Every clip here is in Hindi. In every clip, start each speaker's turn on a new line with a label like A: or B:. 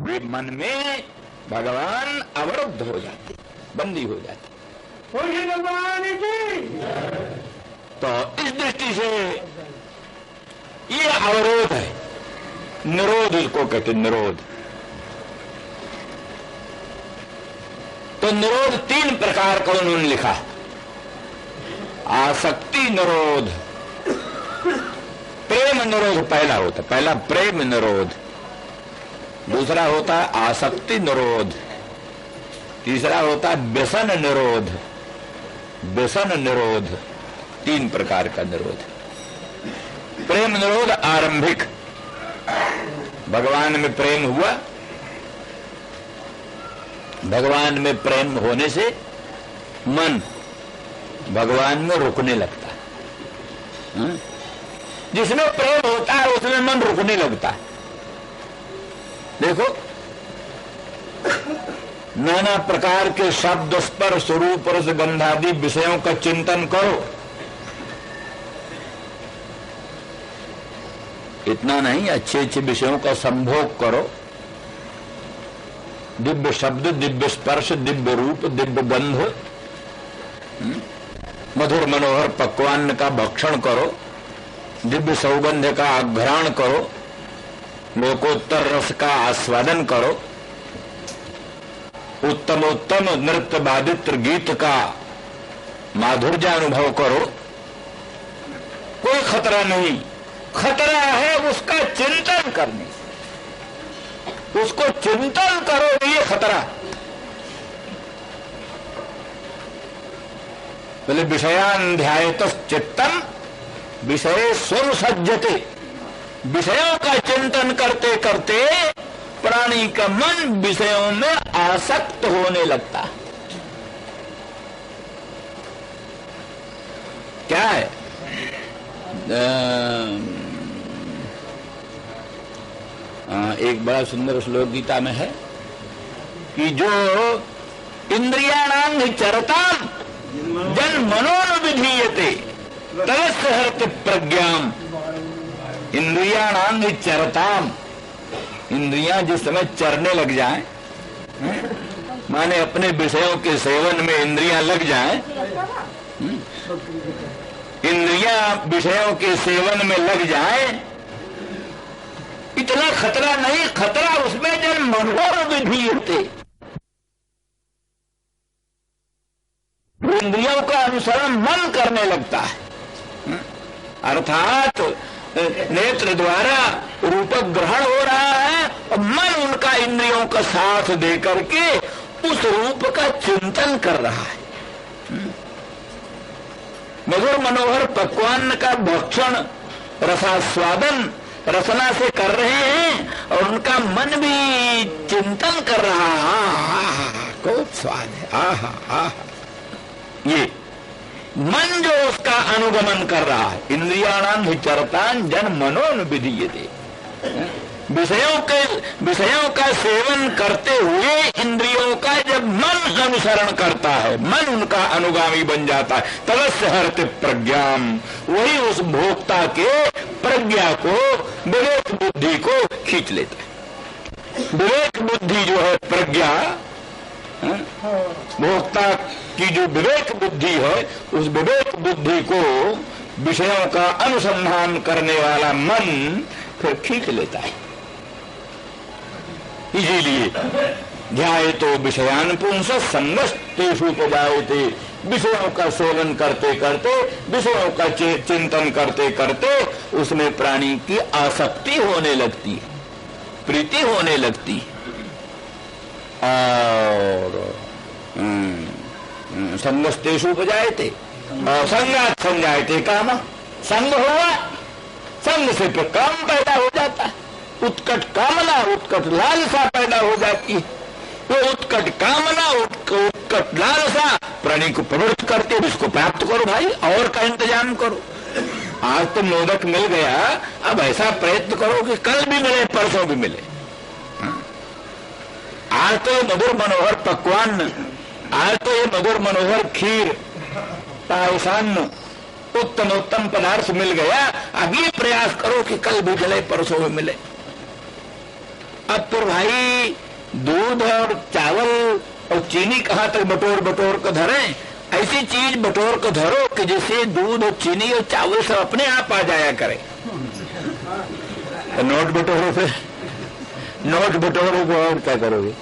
A: वे मन में भगवान अवरुद्ध हो जाते, बंदी हो जाते। तो इस दृष्टि से ये अवरोध है, निरोध इसको कहते, निरोध। तो निरोध 3 प्रकार का उन्होंने लिखा। आसक्ति निरोध, प्रेम निरोध पहला होता, पहला प्रेम निरोध, दूसरा होता है आसक्ति निरोध, तीसरा होता है व्यसन निरोध। व्यसन निरोध 3 प्रकार का निरोध। प्रेम निरोध आरंभिक, भगवान में प्रेम हुआ, भगवान में प्रेम होने से मन भगवान में रुकने लगता है। जिसमें प्रेम होता है उसमें मन रुकने लगता है। देखो, नाना प्रकार के शब्द, स्पर्श, रूप, रस, गंधादि विषयों का चिंतन करो, इतना नहीं, अच्छे अच्छे विषयों का संभोग करो। दिव्य शब्द, दिव्य स्पर्श, दिव्य रूप, दिव्य गंध, मधुर मनोहर पक्वान्न का भक्षण करो, दिव्य सौगंध का आघ्राण करो, लोकोत्तर रस का आस्वादन करो, उत्तमोत्तम नृत्य वादित्र गीत का माधुर्य अनुभव करो। कोई खतरा नहीं, खतरा है उसका चिंतन करने से। उसको चिंतन करो, ये खतरा। बोले विषयान ध्यायतश्चित्तम विषय स्वनुसज्जते। विषयों का चिंतन करते करते प्राणी का मन विषयों में आसक्त होने लगता। क्या है? एक बड़ा सुंदर श्लोक गीता में है कि जो इंद्रियाणां चरताम जन मनोनुविधीयते तदस्य हरति प्रज्ञाम। इंद्रियाणां चरताम, इंद्रियां जिस समय चरने लग जाएं, माने अपने विषयों के सेवन में इंद्रियां लग जाएं, इंद्रियां विषयों के सेवन में लग जाएं, इतना खतरा नहीं, खतरा उसमें जब मनोनुविधीयते, इंद्रियों का अनुसरण मन करने लगता है। अर्थात नेत्र द्वारा रूप ग्रहण हो रहा है और मन उनका इंद्रियों का साथ देकर के उस रूप का चिंतन कर रहा है। मधुर मनोहर पक्वान्न का भक्षण, रसास्वादन रसना से कर रहे हैं और उनका मन भी चिंतन कर रहा है। खूब स्वाद है, आहा आहा। ये मन जो उसका अनुगमन कर रहा है, इंद्रियाणां चरतान जन मनोनुविधीयते। विषयों का सेवन करते हुए इंद्रियों का जब मन अनुसरण करता है, मन उनका अनुगामी बन जाता है, तदस्य हरति प्रज्ञाम, वही उस भोक्ता के प्रज्ञा को, विवेक बुद्धि को खींच लेता है। विवेक बुद्धि जो है, प्रज्ञा, भोक्ता की जो विवेक बुद्धि है, उस विवेक बुद्धि को विषयों का अनुसंधान करने वाला मन फिर खींच लेता है। इसीलिए ध्यायतो विषयान पुंस संगस्तेषु उपजायते। विषयों का सेवन करते करते, विषयों का चिंतन करते करते उसमें प्राणी की आसक्ति होने लगती है, प्रीति होने लगती है। और संगस्तेषु उपजायते, संगात संजायते काम। संग हुआ, संग से फिर काम पैदा हो जाता है, उत्कट कामना, उत्कट लालसा पैदा हो जाती है। वो उत्कट कामना, उत्कट लालसा प्राणी को प्रवृत्त करते, इसको प्राप्त करो भाई, और का इंतजाम करो। आज तो मोदक मिल गया, अब ऐसा प्रयत्न करो कि कल भी मिले, परसों भी मिले। आज तो ये मधुर मनोहर पकवान, आज तो ये मधुर मनोहर खीर, पायसान्न, उत्तम उत्तम पदार्थ मिल गया, अब ये प्रयास करो कि कल भी मिले, परसों भी मिले। अब तो भाई दूध और चावल और चीनी कहाँ तक बटोर बटोर कर धरे? ऐसी चीज बटोर कर धरो कि जिससे दूध और चीनी और चावल सब अपने आप आ जाया करे। तो नोट बटोरो, फिर नोट बटोरो को और क्या करोगे?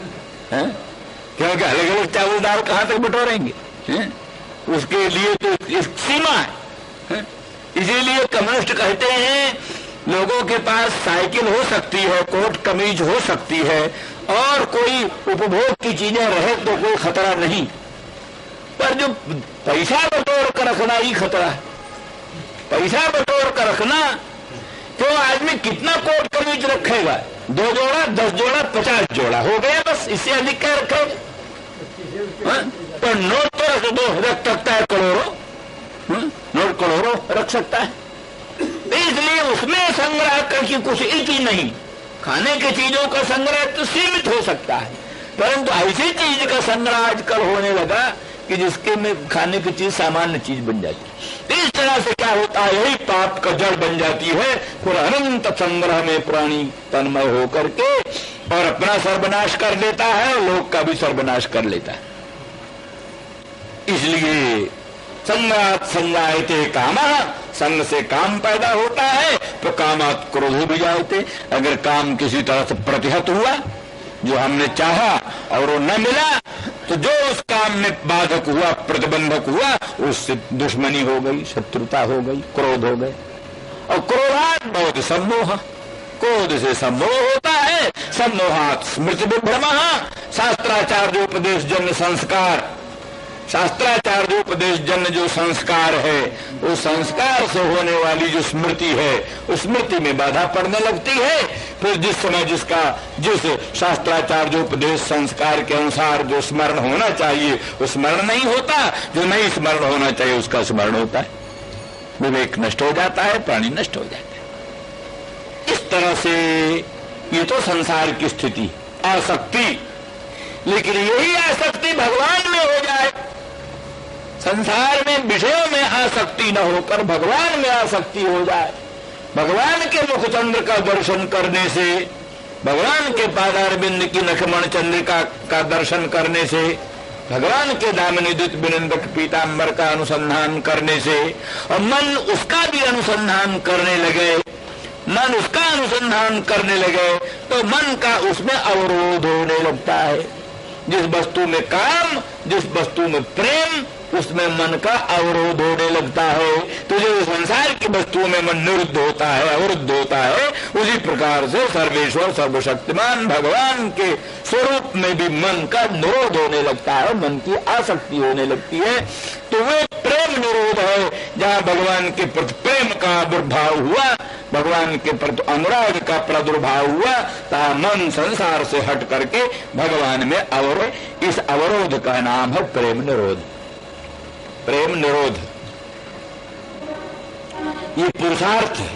A: हैं? क्योंकि अलग अलग चावल दाल कहाँ तक बटोरेंगे? उसके लिए तो एक सीमा है। इसीलिए कम्युनिस्ट कहते हैं लोगों के पास साइकिल हो सकती है, कोट कमीज हो सकती है और कोई उपभोग की चीजें रहे तो कोई खतरा नहीं, पर जो पैसा बटोर कर रखना ही खतरा है। पैसा बटोर कर रखना, तो आदमी कितना कोट कमीज रखेगा? 2 जोड़ा, 10 जोड़ा, 50 जोड़ा हो गया, बस। इससे अधिक क्या रखेगा? पर नोट तो रख सकता है करोड़ों, नोट करोड़ों रख सकता है। इसलिए उसमें संग्रह करके कुछ एक ही नहीं। खाने की चीजों का संग्रह तो सीमित हो सकता है, परंतु ऐसी चीज का संग्रह आजकल होने लगा कि जिसके में खाने की चीज सामान्य चीज बन जाती है। इस तरह से क्या होता है, यही पाप का जड़ बन जाती है। फिर अनंत संग्रह में प्राणी तन्मय होकर के और अपना सर्वनाश कर लेता है और लोग का भी सर्वनाश कर लेता है। इसलिए संगात संगायते कामः, संग से काम पैदा होता है, तो कामात क्रोध भी जाते। अगर काम किसी तरह से प्रतिहत हुआ, जो हमने चाहा और वो न मिला, तो जो उस काम में बाधक हुआ, प्रतिबंधक हुआ, उससे दुश्मनी हो गई, शत्रुता हो गई, क्रोध हो गए। और क्रोधात बहुत सम्मोह, क्रोध से सम्मोह होता है। सम्मोहात स्मृति विभ्रमः, शास्त्राचार्योपदेश जन्य संस्कार, शास्त्राचार्योपदेश जन्य जो संस्कार है, उस संस्कार से होने वाली जो स्मृति है, उस स्मृति में बाधा पड़ने लगती है। फिर जिस समय जिस शास्त्राचार्योपदेश संस्कार के अनुसार जो स्मरण होना चाहिए वो स्मरण नहीं होता, जो नहीं स्मरण होना चाहिए उसका स्मरण होता है। विवेक नष्ट हो जाता है, प्राणी नष्ट हो जाता है। इस तरह से ये तो संसार की स्थिति, आसक्ति। लेकिन यही आसक्ति भगवान में हो जाए, संसार में विषयों में आसक्ति न होकर भगवान में आसक्ति हो जाए। भगवान के मुखचंद्र का दर्शन करने से, भगवान के पादारविंद की नखमण चंद्रिका का दर्शन करने से, भगवान के दामिनी द्वित विनिंदक पीतांबर का अनुसंधान करने से, और मन उसका भी अनुसंधान करने लगे, मन उसका अनुसंधान करने लगे, तो मन का उसमें अवरोध होने लगता है। जिस वस्तु में काम, जिस वस्तु में प्रेम, उसमें मन का अवरोध होने लगता है। तो जो संसार की वस्तुओं में मन निरुद्ध होता है, अवरुद्ध होता है, उसी प्रकार से सर्वेश्वर सर्वशक्तिमान भगवान के स्वरूप में भी मन का निरोध होने लगता है, मन की आसक्ति होने लगती है। तो वे प्रेम निरोध है, जहाँ भगवान के प्रति प्रेम का आविर्भाव हुआ, भगवान के प्रति अनुराग का प्रादुर्भाव हुआ, तथा मन संसार से हट करके भगवान में अवरोध। इस अवरोध का नाम है प्रेम निरोध। प्रेम निरोध ये पुरुषार्थ है,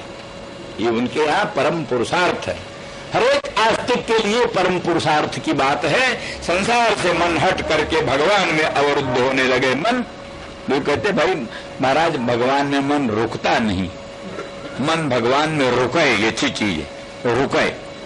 A: ये उनके यहाँ परम पुरुषार्थ है। हर एक आस्तिक के लिए परम पुरुषार्थ की बात है। संसार से मन हट करके भगवान में अवरुद्ध होने लगे मन। लोग कहते भाई महाराज भगवान में मन रुकता नहीं, मन भगवान में रुके, ये अच्छी चीज है।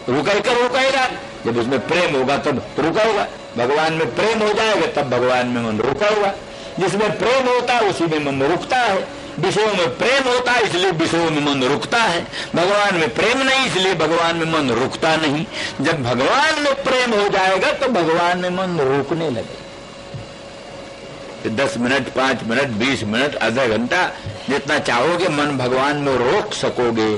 A: रुकेगा, जब उसमें प्रेम होगा तब रुकेगा। भगवान में प्रेम हो जाएगा तब भगवान में मन रुकेगा। जिसमें प्रेम होता है उसी में मन रुकता है। विषयों में प्रेम होता है इसलिए विषयों में मन रुकता है। भगवान में प्रेम नहीं इसलिए भगवान में मन रुकता नहीं। जब भगवान में प्रेम हो जाएगा तो भगवान में मन रुकने लगे। 10 मिनट, 5 मिनट, 20 मिनट, आधा घंटा, जितना चाहोगे मन भगवान में रोक सकोगे।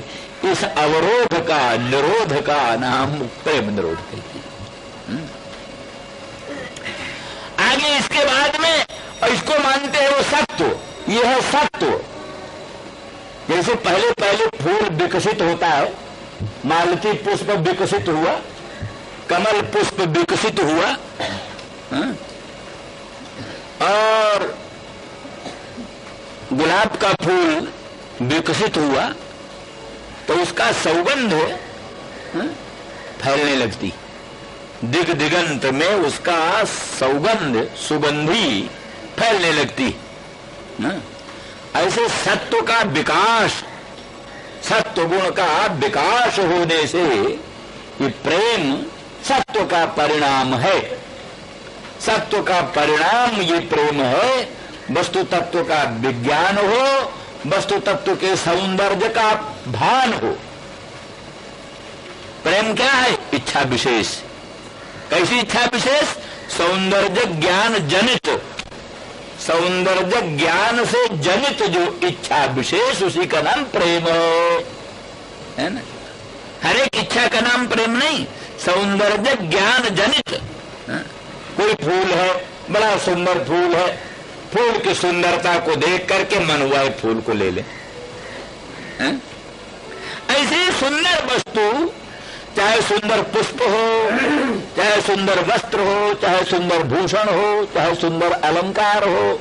A: इस अवरोध का, निरोध का नाम प्रेम निरोध कहते हैं। आगे इसके बाद में इसको मानते हैं वो सत्व। यह है सत्व। जैसे पहले पहले फूल विकसित होता है, मालती पुष्प विकसित हुआ, कमल पुष्प विकसित हुआ, और गुलाब का फूल विकसित हुआ, तो उसका सौगंध फैलने लगती। दिग दिगंत में उसका सौगंध, सुगंधी फैलने लगती। ऐसे सत्व का विकास, सत्व गुण का विकास होने से ये प्रेम प्रेम सत्व का परिणाम है। सत्व का परिणाम ये प्रेम है। वस्तु तत्व का विज्ञान हो, वस्तु तत्व के सौंदर्य का भान हो। प्रेम क्या है? इच्छा विशेष। कैसी इच्छा विशेष? सौंदर्य ज्ञान जनित, सौंदर्य ज्ञान से जनित जो इच्छा विशेष, उसी का नाम प्रेम है ना। हर एक इच्छा का नाम प्रेम नहीं, सौंदर्य ज्ञान जनित। कोई फूल है, बड़ा सुंदर फूल है, फूल की सुंदरता को देख करके मन हुआ है फूल को ले ले। ऐसे सुंदर वस्तु, चाहे सुंदर पुष्प हो, चाहे सुंदर वस्त्र हो, चाहे सुंदर भूषण हो, चाहे सुंदर अलंकार हो,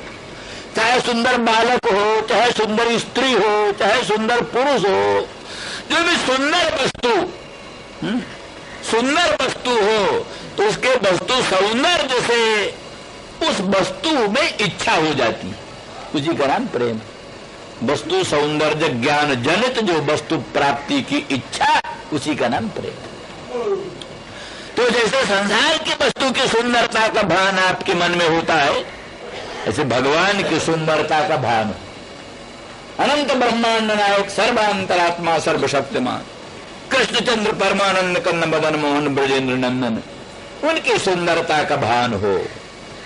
A: चाहे सुंदर बालक हो, चाहे सुंदर स्त्री हो, चाहे सुंदर पुरुष हो, जो भी सुंदर वस्तु हो, तो उसके वस्तु सौंदर्य से उस वस्तु में इच्छा हो जाती है, उसी का नाम प्रेम। वस्तु सौंदर्य ज्ञान जनित जो वस्तु प्राप्ति की इच्छा, उसी का नाम प्रेम। तो जैसे संसार की वस्तु की सुंदरता का भान आपके मन में होता है, ऐसे भगवान की सुंदरता का भान। अनंत ब्रह्मांड नायक सर्वांतरात्मा सर्वशक्तिमान कृष्णचंद्र परमानंद कन्न मदन मोहन ब्रजेंद्र नंदन, उनकी सुंदरता का भान हो,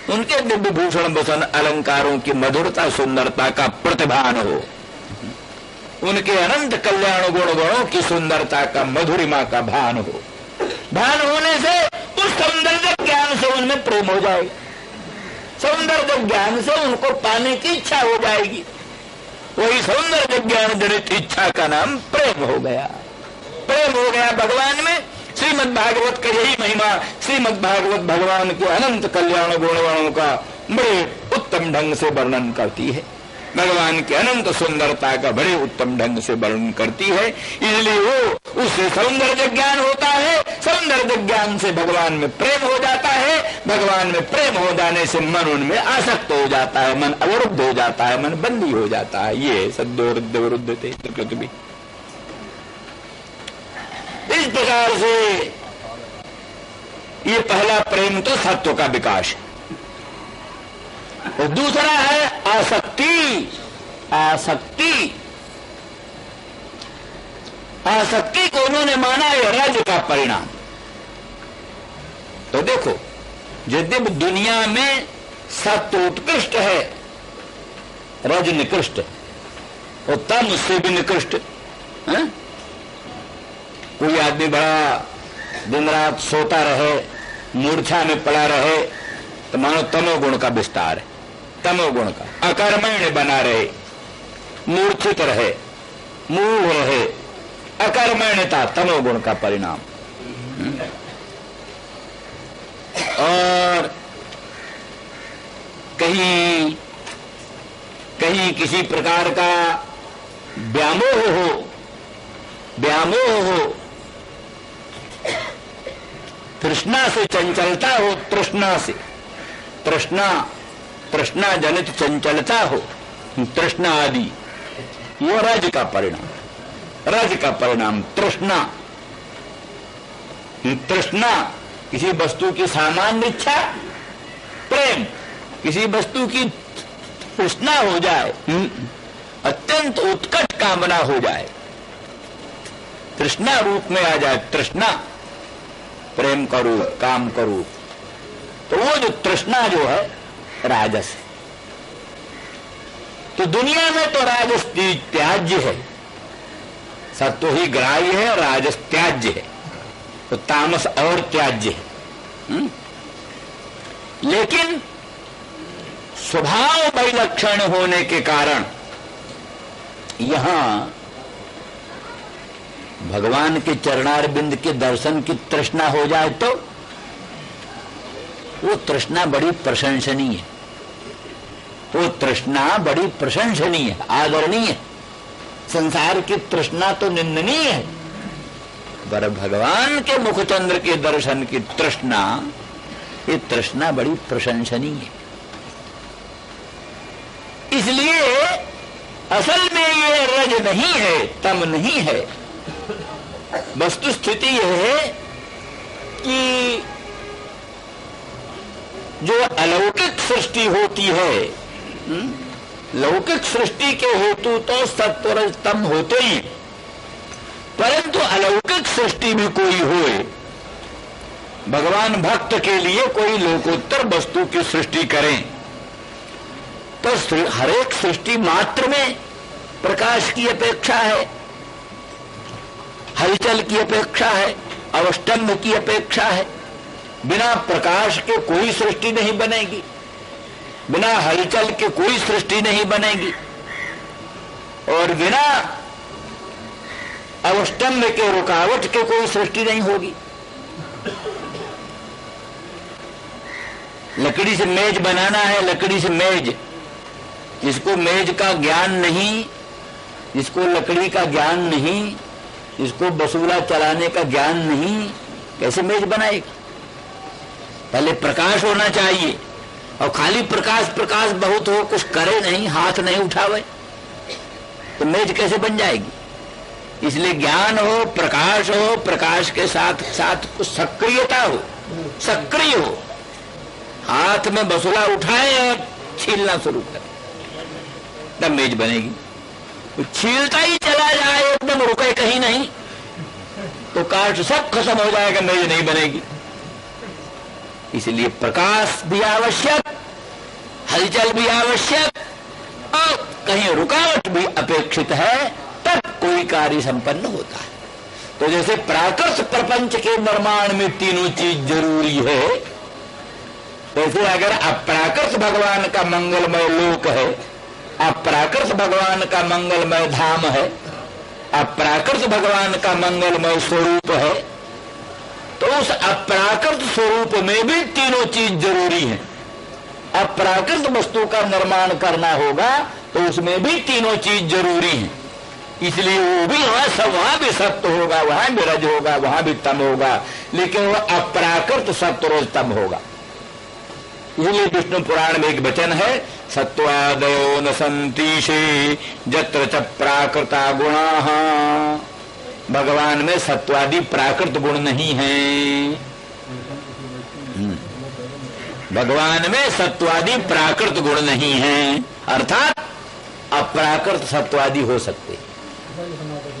A: उनके दिव्य भूषण वसन अलंकारों की मधुरता सुंदरता का प्रतिभान हो, उनके अनंत कल्याण गुण गुणों की सुंदरता का मधुरिमा का भान हो। भान होने से उस सौंदर्य ज्ञान से उनमें प्रेम हो जाएगा, सौंदर्य ज्ञान से उनको पाने की इच्छा हो जाएगी। वही सौंदर्य ज्ञान जनित इच्छा का नाम प्रेम हो गया। प्रेम हो गया भगवान में। श्रीमद् भागवत का यही महिमा, श्रीमद् भागवत भगवान के अनंत कल्याण गुणों का बड़े उत्तम ढंग से वर्णन करती है, भगवान की अनंत सुंदरता का बड़े उत्तम ढंग से वर्णन करती है। इसलिए वो उससे सौंदर्य ज्ञान होता है, सौंदर्य ज्ञान से भगवान में प्रेम हो जाता है, भगवान में प्रेम हो जाने से मन उनमें आसक्त हो जाता है, मन अवरुद्ध हो जाता है, मन बंदी हो जाता है। ये सद्योरुद्ध विरुद्ध थे पृथ्वी। इस प्रकार से ये पहला प्रेम तो सत्व का विकास है, और दूसरा है आसक्ति। आसक्ति, आसक्ति को उन्होंने माना है रज का परिणाम। तो देखो, यद्यपि दुनिया में सत्व उत्कृष्ट है, रज निकृष्ट है, और तम उससे भी निकृष्ट है। कोई आदमी बड़ा दिन रात सोता रहे, मूर्छा में पड़ा रहे, तो मानो तमोगुण का विस्तार है, तमोगुण का। अकर्मण्य बना रहे, मूर्छित रहे, मूढ़ रहे, अकर्मण्यता तमोगुण का परिणाम। और कहीं कहीं किसी प्रकार का व्यामोह हो, व्यामोह हो, तृष्णा से चंचलता हो, तृष्णा से, तृष्णा जनित चंचलता हो, तृष्णा आदि, वो रज का परिणाम, रज का परिणाम तृष्णा। तृष्णा किसी वस्तु की सामान्य इच्छा, प्रेम किसी वस्तु की तृष्णा हो जाए, अत्यंत उत्कट कामना हो जाए, तृष्णा रूप में आ जाए, तृष्णा प्रेम का रूप, काम का रूप, तो वो जो तृष्णा जो है राजस। तो दुनिया में तो राजस त्याज्य है, सत्व ही ग्राह्य है, राजस त्याज्य है, तो तामस और त्याज्य है। लेकिन स्वभाव वैलक्षण होने के कारण यहां भगवान के चरणारविंद के दर्शन की तृष्णा हो जाए तो वो तृष्णा बड़ी प्रशंसनीय है, वो तृष्णा बड़ी प्रशंसनीय है, आदरणीय है। संसार की तृष्णा तो निंदनीय है, पर भगवान के मुखचंद्र के दर्शन की तृष्णा, ये तृष्णा बड़ी प्रशंसनीय है। इसलिए असल में ये रज नहीं है, तम नहीं है। वस्तु स्थिति यह है जो अलौकिक सृष्टि होती है, लौकिक सृष्टि के हेतु तो सत्व रज तम होते ही, परंतु अलौकिक सृष्टि भी कोई होए, भगवान भक्त के लिए कोई लोकोत्तर वस्तु की सृष्टि करें, तो हर एक सृष्टि मात्र में प्रकाश की अपेक्षा है, हलचल की अपेक्षा है, अवष्टम्भ की अपेक्षा है। बिना प्रकाश के कोई सृष्टि नहीं बनेगी, बिना हलचल के कोई सृष्टि नहीं बनेगी, और बिना अवष्टम्भ के, रुकावट के कोई सृष्टि नहीं होगी। लकड़ी से मेज बनाना है, लकड़ी से मेज, जिसको मेज का ज्ञान नहीं, जिसको लकड़ी का ज्ञान नहीं, जिसको बसूला चलाने का ज्ञान नहीं, कैसे मेज बनाएगा? पहले प्रकाश होना चाहिए, और खाली प्रकाश प्रकाश बहुत हो, कुछ करे नहीं, हाथ नहीं उठावे, तो मेज कैसे बन जाएगी? इसलिए ज्ञान हो, प्रकाश के साथ साथ कुछ सक्रियता हो, सक्रिय हो, हाथ में बसूला उठाए और छीलना शुरू करे, तब मेज बनेगी। तो छीलता ही चला जाए, एकदम रुके कहीं नहीं, तो काट सब खत्म हो जाएगा, मेज नहीं बनेगी। इसलिए प्रकाश भी आवश्यक, हलचल भी आवश्यक, और कहीं रुकावट भी अपेक्षित है, तब कोई कार्य संपन्न होता है। तो जैसे प्राकृत प्रपंच के निर्माण में तीनों चीज जरूरी है, वैसे अगर अप्राकृत भगवान का मंगलमय लोक है, अप्राकृत भगवान का मंगलमय धाम है, अप्राकृत भगवान का मंगलमय स्वरूप है, तो उस अप्राकृत स्वरूप में भी तीनों चीज जरूरी है। अप्राकृत वस्तु का निर्माण करना होगा तो उसमें भी तीनों चीज जरूरी है। इसलिए वो भी वहां भी सत्य होगा, वहां भी रज होगा, वहां भी तम होगा, लेकिन वह अप्राकृत सत्य रोज तम होगा। इसलिए विष्णु पुराण में एक वचन है, सत्वादयो न संतीशे जत्र च प्राकृता गुणाः। भगवान में सत्वादि प्राकृत गुण नहीं है, भगवान में सत्वादि प्राकृत गुण नहीं है, अर्थात अप्राकृत सत्वादि हो सकते हैं।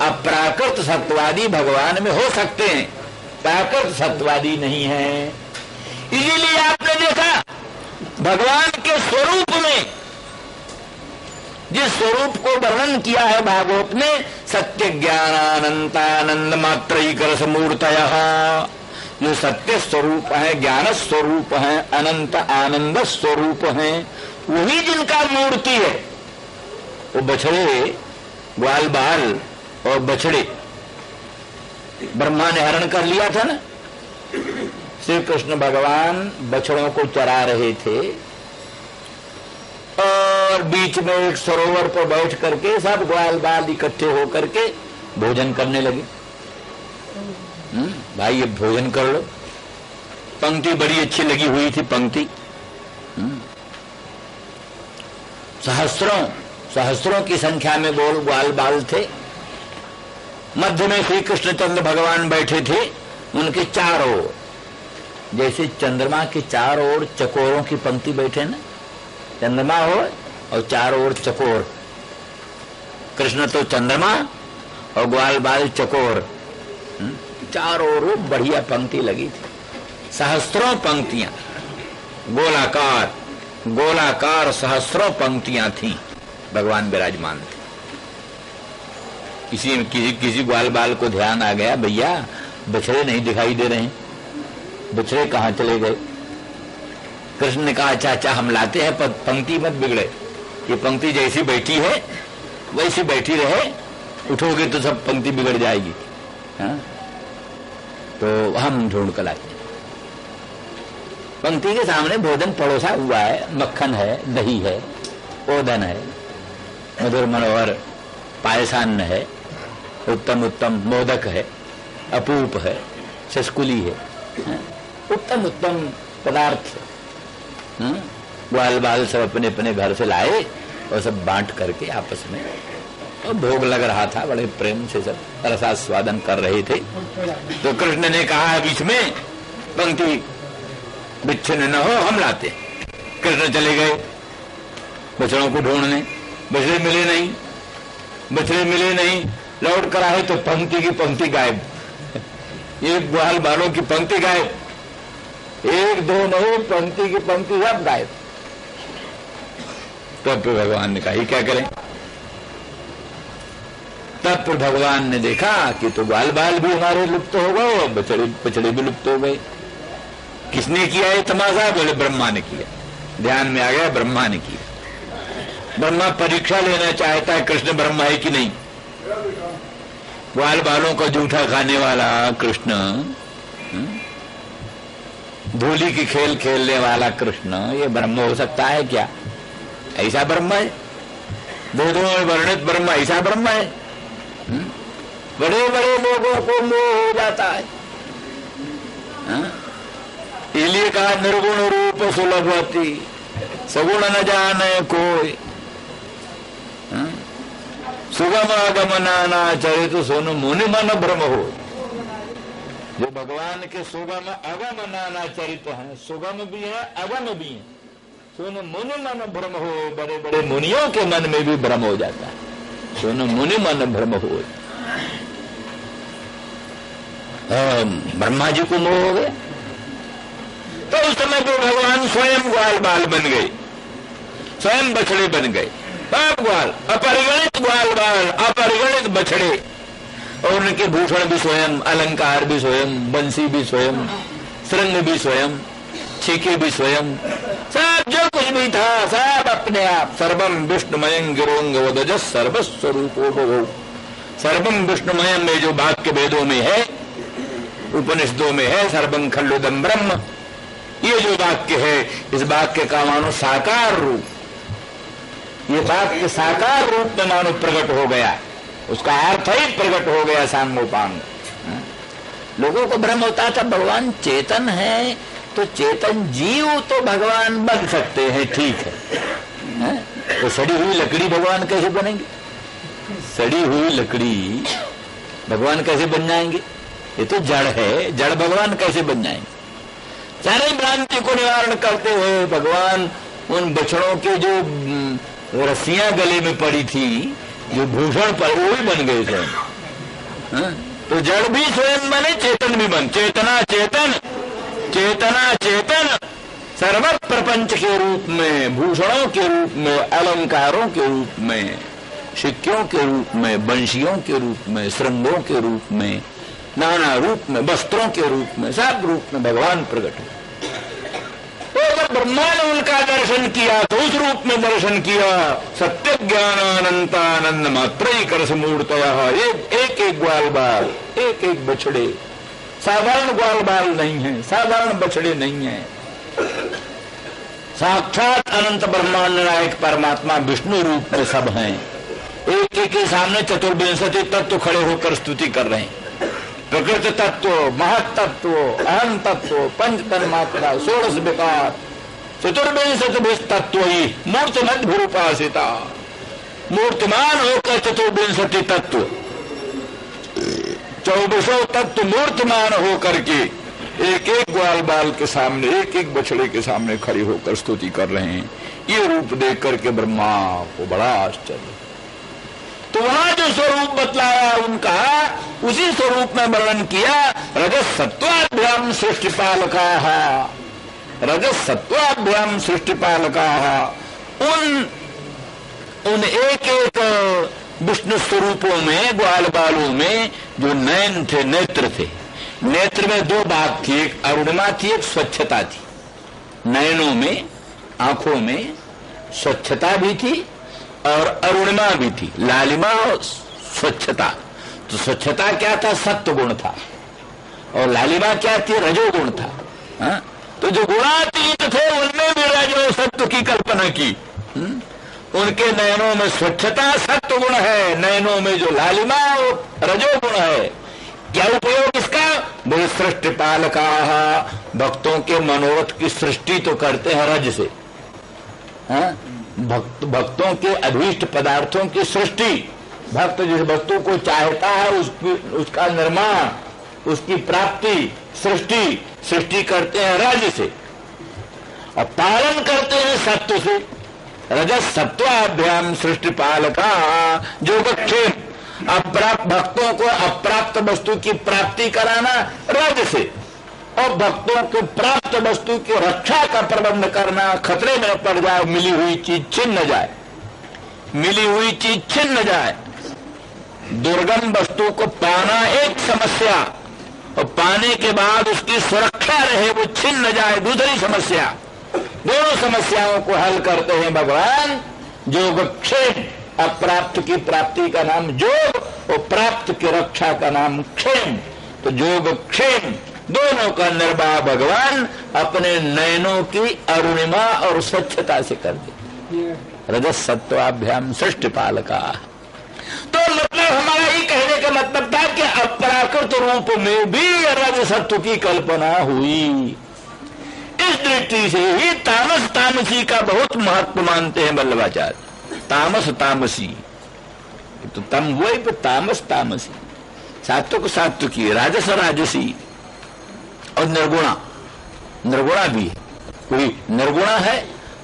A: अप्राकृत सत्वादि भगवान में हो सकते हैं, प्राकृत सत्वादि नहीं है। इसीलिए आपने देखा भगवान के स्वरूप में, जिस स्वरूप को वर्णन किया है भागवत में, सत्य ज्ञानानंतानंद मात्रैकरस मूर्तयः, जो सत्य स्वरूप है, ज्ञान स्वरूप है, अनंत आनंद स्वरूप है, वही जिनका मूर्ति है। वो बछड़े, ग्वाल बाल और बछड़े ब्रह्मा ने हरण कर लिया था ना। श्री कृष्ण भगवान बछड़ों को चरा रहे थे और बीच में एक सरोवर पर बैठ करके सब ग्वाल बाल इकट्ठे होकर के भोजन करने लगे। भाई ये भोजन कर लो। पंक्ति बड़ी अच्छी लगी हुई थी, पंक्ति सहस्रों की संख्या में बोल ग्वाल बाल थे। मध्य में श्री कृष्णचंद्र भगवान बैठे थे, उनके चारों ओर जैसे चंद्रमा के चारों ओर चकोरों की पंक्ति बैठे ना, चंद्रमा हो और चारों ओर चकोर, कृष्ण तो चंद्रमा और ग्वाल बाल चकोर, चारों ओर बढ़िया पंक्ति लगी थी। सहस्रों पंक्तियां, गोलाकार गोलाकार सहस्रों पंक्तियां थी, भगवान विराजमान थे। किसी ग्वाल बाल को ध्यान आ गया, भैया बछड़े नहीं दिखाई दे रहे हैं, बछड़े कहाँ चले गए? कृष्ण ने कहा चाचा हम लाते हैं, पर पंक्ति मत बिगड़े, ये पंक्ति जैसी बैठी है वैसी बैठी रहे, उठोगे तो सब पंक्ति बिगड़ जाएगी। हाँ? तो हम ढूंढ कर लाते। पंक्ति के सामने भोजन परोसा हुआ है, मक्खन है, दही है, ओदन है, मधुर मनोहर पायसान्न है, उत्तम उत्तम मोदक है, अपूप है, शस्कुली है, उत्तम उत्तम पदार्थ। ग्वाल बाल सब अपने अपने घर से लाए और सब बांट करके आपस में, और भोग लग रहा था, बड़े प्रेम से सब रसास्वादन कर रहे थे। तो कृष्ण ने कहा बीच में पंक्ति विच्छिन्न न हो, हम लाते हैं। कृष्ण चले गए बछड़ों को ढूंढने, बछड़े मिले नहीं, बछड़े मिले नहीं, लौट कर आए तो पंक्ति की पंक्ति गायब, एक ग्वाल बालों की पंक्ति गायब, एक दो नहीं पंक्ति की पंक्ति सब गायब। तब फिर भगवान ने कहा ये क्या करें? तब फिर भगवान ने देखा कि तो ग्वाल बाल भी हमारे लुप्त हो गए और बछड़े बछड़े भी लुप्त हो गए। किसने किया ये तमाशा? बोले ब्रह्मा ने किया। ध्यान में आ गया ब्रह्मा ने किया। ब्रह्मा परीक्षा लेना चाहता है कृष्ण ब्रह्मा है कि नहीं। ग्वाल बालों का जूठा खाने वाला कृष्ण, धूली की खेल खेलने वाला कृष्ण, ये ब्रह्म हो सकता है क्या? ऐसा ब्रह्म है? वेदों में वर्णित ब्रह्म ऐसा ब्रह्म है? बड़े बड़े लोगों को मोह हो जाता है। इसलिए कहा निर्गुण रूप सुलभती सगुण न जाने कोई, सुगम आगम नाना चरित सुन मुनि मन भ्रम हो। जो भगवान के सुगम अगम नाना चरित हैं, सुगम भी है अगम भी है, सुन मुनि मन भ्रम हो। बड़े बड़े मुनियों के मन में भी भ्रम हो जाता है, सुन मुनि मन भ्रम हो। ब्रह्मा जी को मोह हो गया तो उस समय तो भगवान स्वयं ग्वाल बाल बन गए, स्वयं बछड़े बन गए। बाप ग्वाल, अपरिगणित ग्वाल बाल, अपरिगणित बछड़े, और उनके भूषण भी स्वयं, अलंकार भी स्वयं, बंसी भी स्वयं, श्रृंग भी स्वयं, छीके भी स्वयं, सब जो कुछ भी था सब अपने आप। सर्वम विष्णुमयं गिरोंग वदजस सर्वस्वरूपो भवो। सर्वम विष्णुमयं में जो वाक्य वेदों में है, उपनिषदों में है, सर्वं खल्लुदम ब्रह्म, ये जो वाक्य है, इस वाक्य का मानो साकार रूप, ये वाक्य साकार रूप में मानो प्रकट हो गया, उसका अर्थ ही प्रकट हो गया सांगोपांग। लोगों को भ्रम होता था भगवान चेतन है, तो चेतन जीव तो भगवान बन सकते हैं, ठीक है, तो सड़ी हुई लकड़ी भगवान कैसे बनेंगे? सड़ी हुई लकड़ी भगवान कैसे बन जाएंगे? ये तो जड़ है, जड़ भगवान कैसे बन जाएंगे? सारी भ्रांति को निवारण करते हुए भगवान उन बछड़ों के जो रस्सियां गले में पड़ी थी, जो भूषण पर, वो भी बन गए स्वयं। तो जड़ भी स्वयं बने, चेतन भी बन। चेतना चेतन, चेतना चेतन, सर्व प्रपंच के रूप में, भूषणों के रूप में, अलंकारों के रूप में, सिक्कों के रूप में, बंशियों के रूप में, श्रृंगों के रूप में, नाना रूप में, वस्त्रों के रूप में, सब रूप में भगवान प्रकट हुए। तो जब ब्रह्मा ने उनका दर्शन किया तो उस रूप में दर्शन किया। सत्य ज्ञानानंतानंद मात्र ही कर मूर्तया, एक एक ग्वाल बाल, एक एक बछड़े, साधारण ग्वाल बाल नहीं है, साधारण बछड़े नहीं है, साक्षात अनंत ब्रह्मांड नायक परमात्मा विष्णु रूप में सब हैं। एक एक के सामने चतुर्विंशति तत्व खड़े होकर स्तुति कर रहे हैं। प्रकृति तत्व, महत्त्व, अहम तत्व, पंच तन्मात्रा, षोडश विकार, चतुर्विंशति तत्व ही मूर्तिमत भूरूपासिता, मूर्तिमान होकर चतुर्विंशति तत्व, 2400 तत्व मूर्तिमान होकर के एक एक ग्वाल बाल के सामने, एक एक बछड़े के सामने खड़े होकर स्तुति कर रहे हैं। ये रूप देख करके ब्रह्मा को बड़ा आश्चर्य। तो वहां जो स्वरूप बतलाया उनका, उसी स्वरूप में वर्णन किया। रजस सत्वाभ्याम सृष्टिपालका, रजस सत्वाभ्याम सृष्टिपालका, उन एक एक विष्णु स्वरूपों में, ग्वाल बालों में जो नयन थे, नेत्र थे, नेत्र में दो भाग थी, एक अरुणिमा थी, एक स्वच्छता थी। नयनों में, आंखों में स्वच्छता भी थी और अरुणिमा भी थी, लालिमा और स्वच्छता। तो स्वच्छता क्या था? सत्व गुण था, और लालिमा क्या थी? रजोगुण था। हा? तो जो गुणातीत थे उनमें भी रजो सत्व की कल्पना की। उनके नयनों में स्वच्छता सत्व गुण है, नयनों में जो लालिमा और रजोगुण है। क्या उपयोग इसका? वो सृष्टि पालका, भक्तों के मनोरथ की सृष्टि तो करते हैं रज से। भक्तों के अभीष्ट पदार्थों की सृष्टि, भक्त जिस वस्तु को चाहता है उसका निर्माण, उसकी प्राप्ति, सृष्टि करते हैं रज से। और पालन करते हैं सत्व से। रजस सत्वाभ्याम सृष्टि पालका योगक्षेम, अप्राप्त भक्तों को अप्राप्त वस्तु की प्राप्ति कराना रज से, और भक्तों को प्राप्त वस्तु की रक्षा का प्रबंध करना, खतरे में पड़ जाए मिली हुई चीज छिन्न जाए, मिली हुई चीज छिन्न जाए। दुर्गम वस्तु को पाना एक समस्या, और पाने के बाद उसकी सुरक्षा रहे वो छिन्न जाए दूसरी समस्या। दोनों समस्याओं को हल करते हैं भगवान योगक्षेम। अप्राप्त की प्राप्ति का नाम योग और प्राप्त की रक्षा का नाम क्षेम। तो योगक्षेम दोनों का निर्वाह भगवान अपने नयनों की अरुणिमा और स्वच्छता से कर दे। रजस सत्वाभ्याम सृष्टि पालका। तो मतलब हमारा ये कहने का मतलब था कि अपराकृत रूप में भी रज सत्व की कल्पना हुई। इस दृष्टि से ही तामस तामसी का बहुत महत्व मानते हैं वल्लभाचार्य। तामस तामसी तो तम हुआ ही, तामस तामसी, सात्विक सात्विकी, राजस राजसी और निर्गुणा। निर्गुणा भी है, कोई निर्गुणा है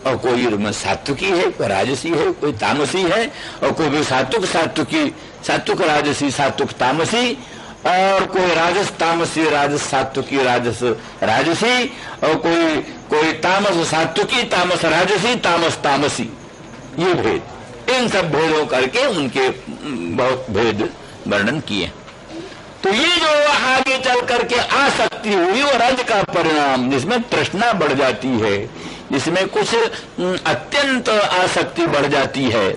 A: और कोई सात्विकी है, कोई राजसी है, कोई तामसी है, और कोई भी सात्विक सात्विकी, सात्विक राजसी, सात्विक तामसी, और कोई राजस तामसी, राजस सात्विकी, राजस राजसी, और कोई तामस सात्विकी, तामस राजसी, तामस तामसी। ये भेद, इन सब भेदों करके उनके बहुत भेद वर्णन किए। तो ये जो आगे चल करके आसक्ति हुई वो रज का परिणाम, जिसमें तृष्णा बढ़ जाती है, जिसमें कुछ अत्यंत आसक्ति बढ़ जाती है।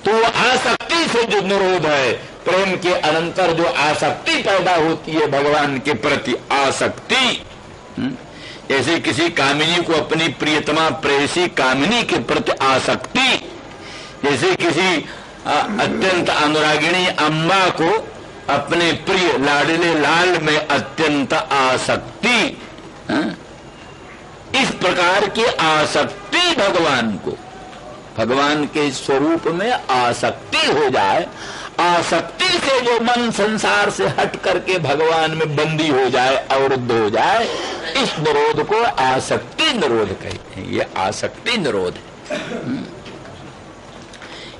A: तो आसक्ति से जो निरोध है, प्रेम के अनंतर जो आसक्ति पैदा होती है भगवान के प्रति आसक्ति, जैसे किसी कामिनी को अपनी प्रियतमा प्रेयसी कामिनी के प्रति आसक्ति, जैसे किसी अत्यंत अनुरागिणी अम्मा को अपने प्रिय लाडले लाल में अत्यंत आसक्ति, इस प्रकार की आसक्ति भगवान को, भगवान के स्वरूप में आसक्ति हो जाए, आसक्ति से जो मन संसार से हट करके भगवान में बंदी हो जाए, अवरुद्ध हो जाए, इस निरोध को आसक्ति निरोध कहते हैं। ये आसक्ति निरोध है।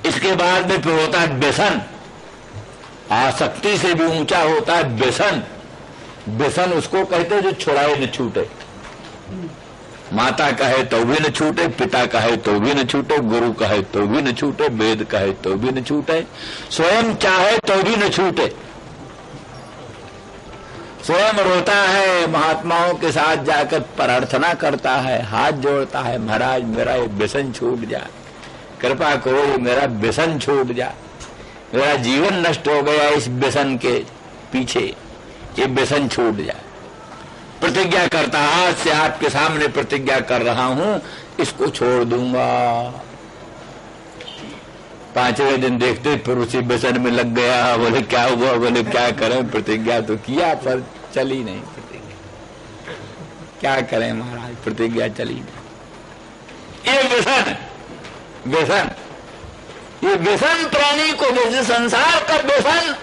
A: इसके बाद में फिर होता है व्यसन। आसक्ति से भी ऊंचा होता है व्यसन। व्यसन उसको कहते हैं जो छुड़ाए न छूटे। माता कहे तो भी न छूटे, पिता कहे तो भी न छूटे, गुरु कहे तो भी न छूटे, वेद कहे तो भी न छूटे, स्वयं चाहे तो भी न छूटे। स्वयं रोता है, महात्माओं के साथ जाकर प्रार्थना करता है, हाथ जोड़ता है, महाराज मेरा ये व्यसन छूट जाए, कृपा करो मेरा व्यसन छूट जाए, मेरा जीवन नष्ट हो गया इस व्यसन के पीछे, ये व्यसन छूट जाए। प्रतिज्ञा करता, आज से आपके सामने प्रतिज्ञा कर रहा हूं इसको छोड़ दूंगा। 5वें दिन देखते फिर उसी व्यसन में लग गया। बोले क्या हुआ? बोले क्या करें, प्रतिज्ञा तो किया पर चली नहीं प्रतिज्ञा, क्या करें महाराज, प्रतिज्ञा चली नहीं। ये व्यसन, व्यसन, ये व्यसन प्राणी को, जैसे संसार का व्यसन,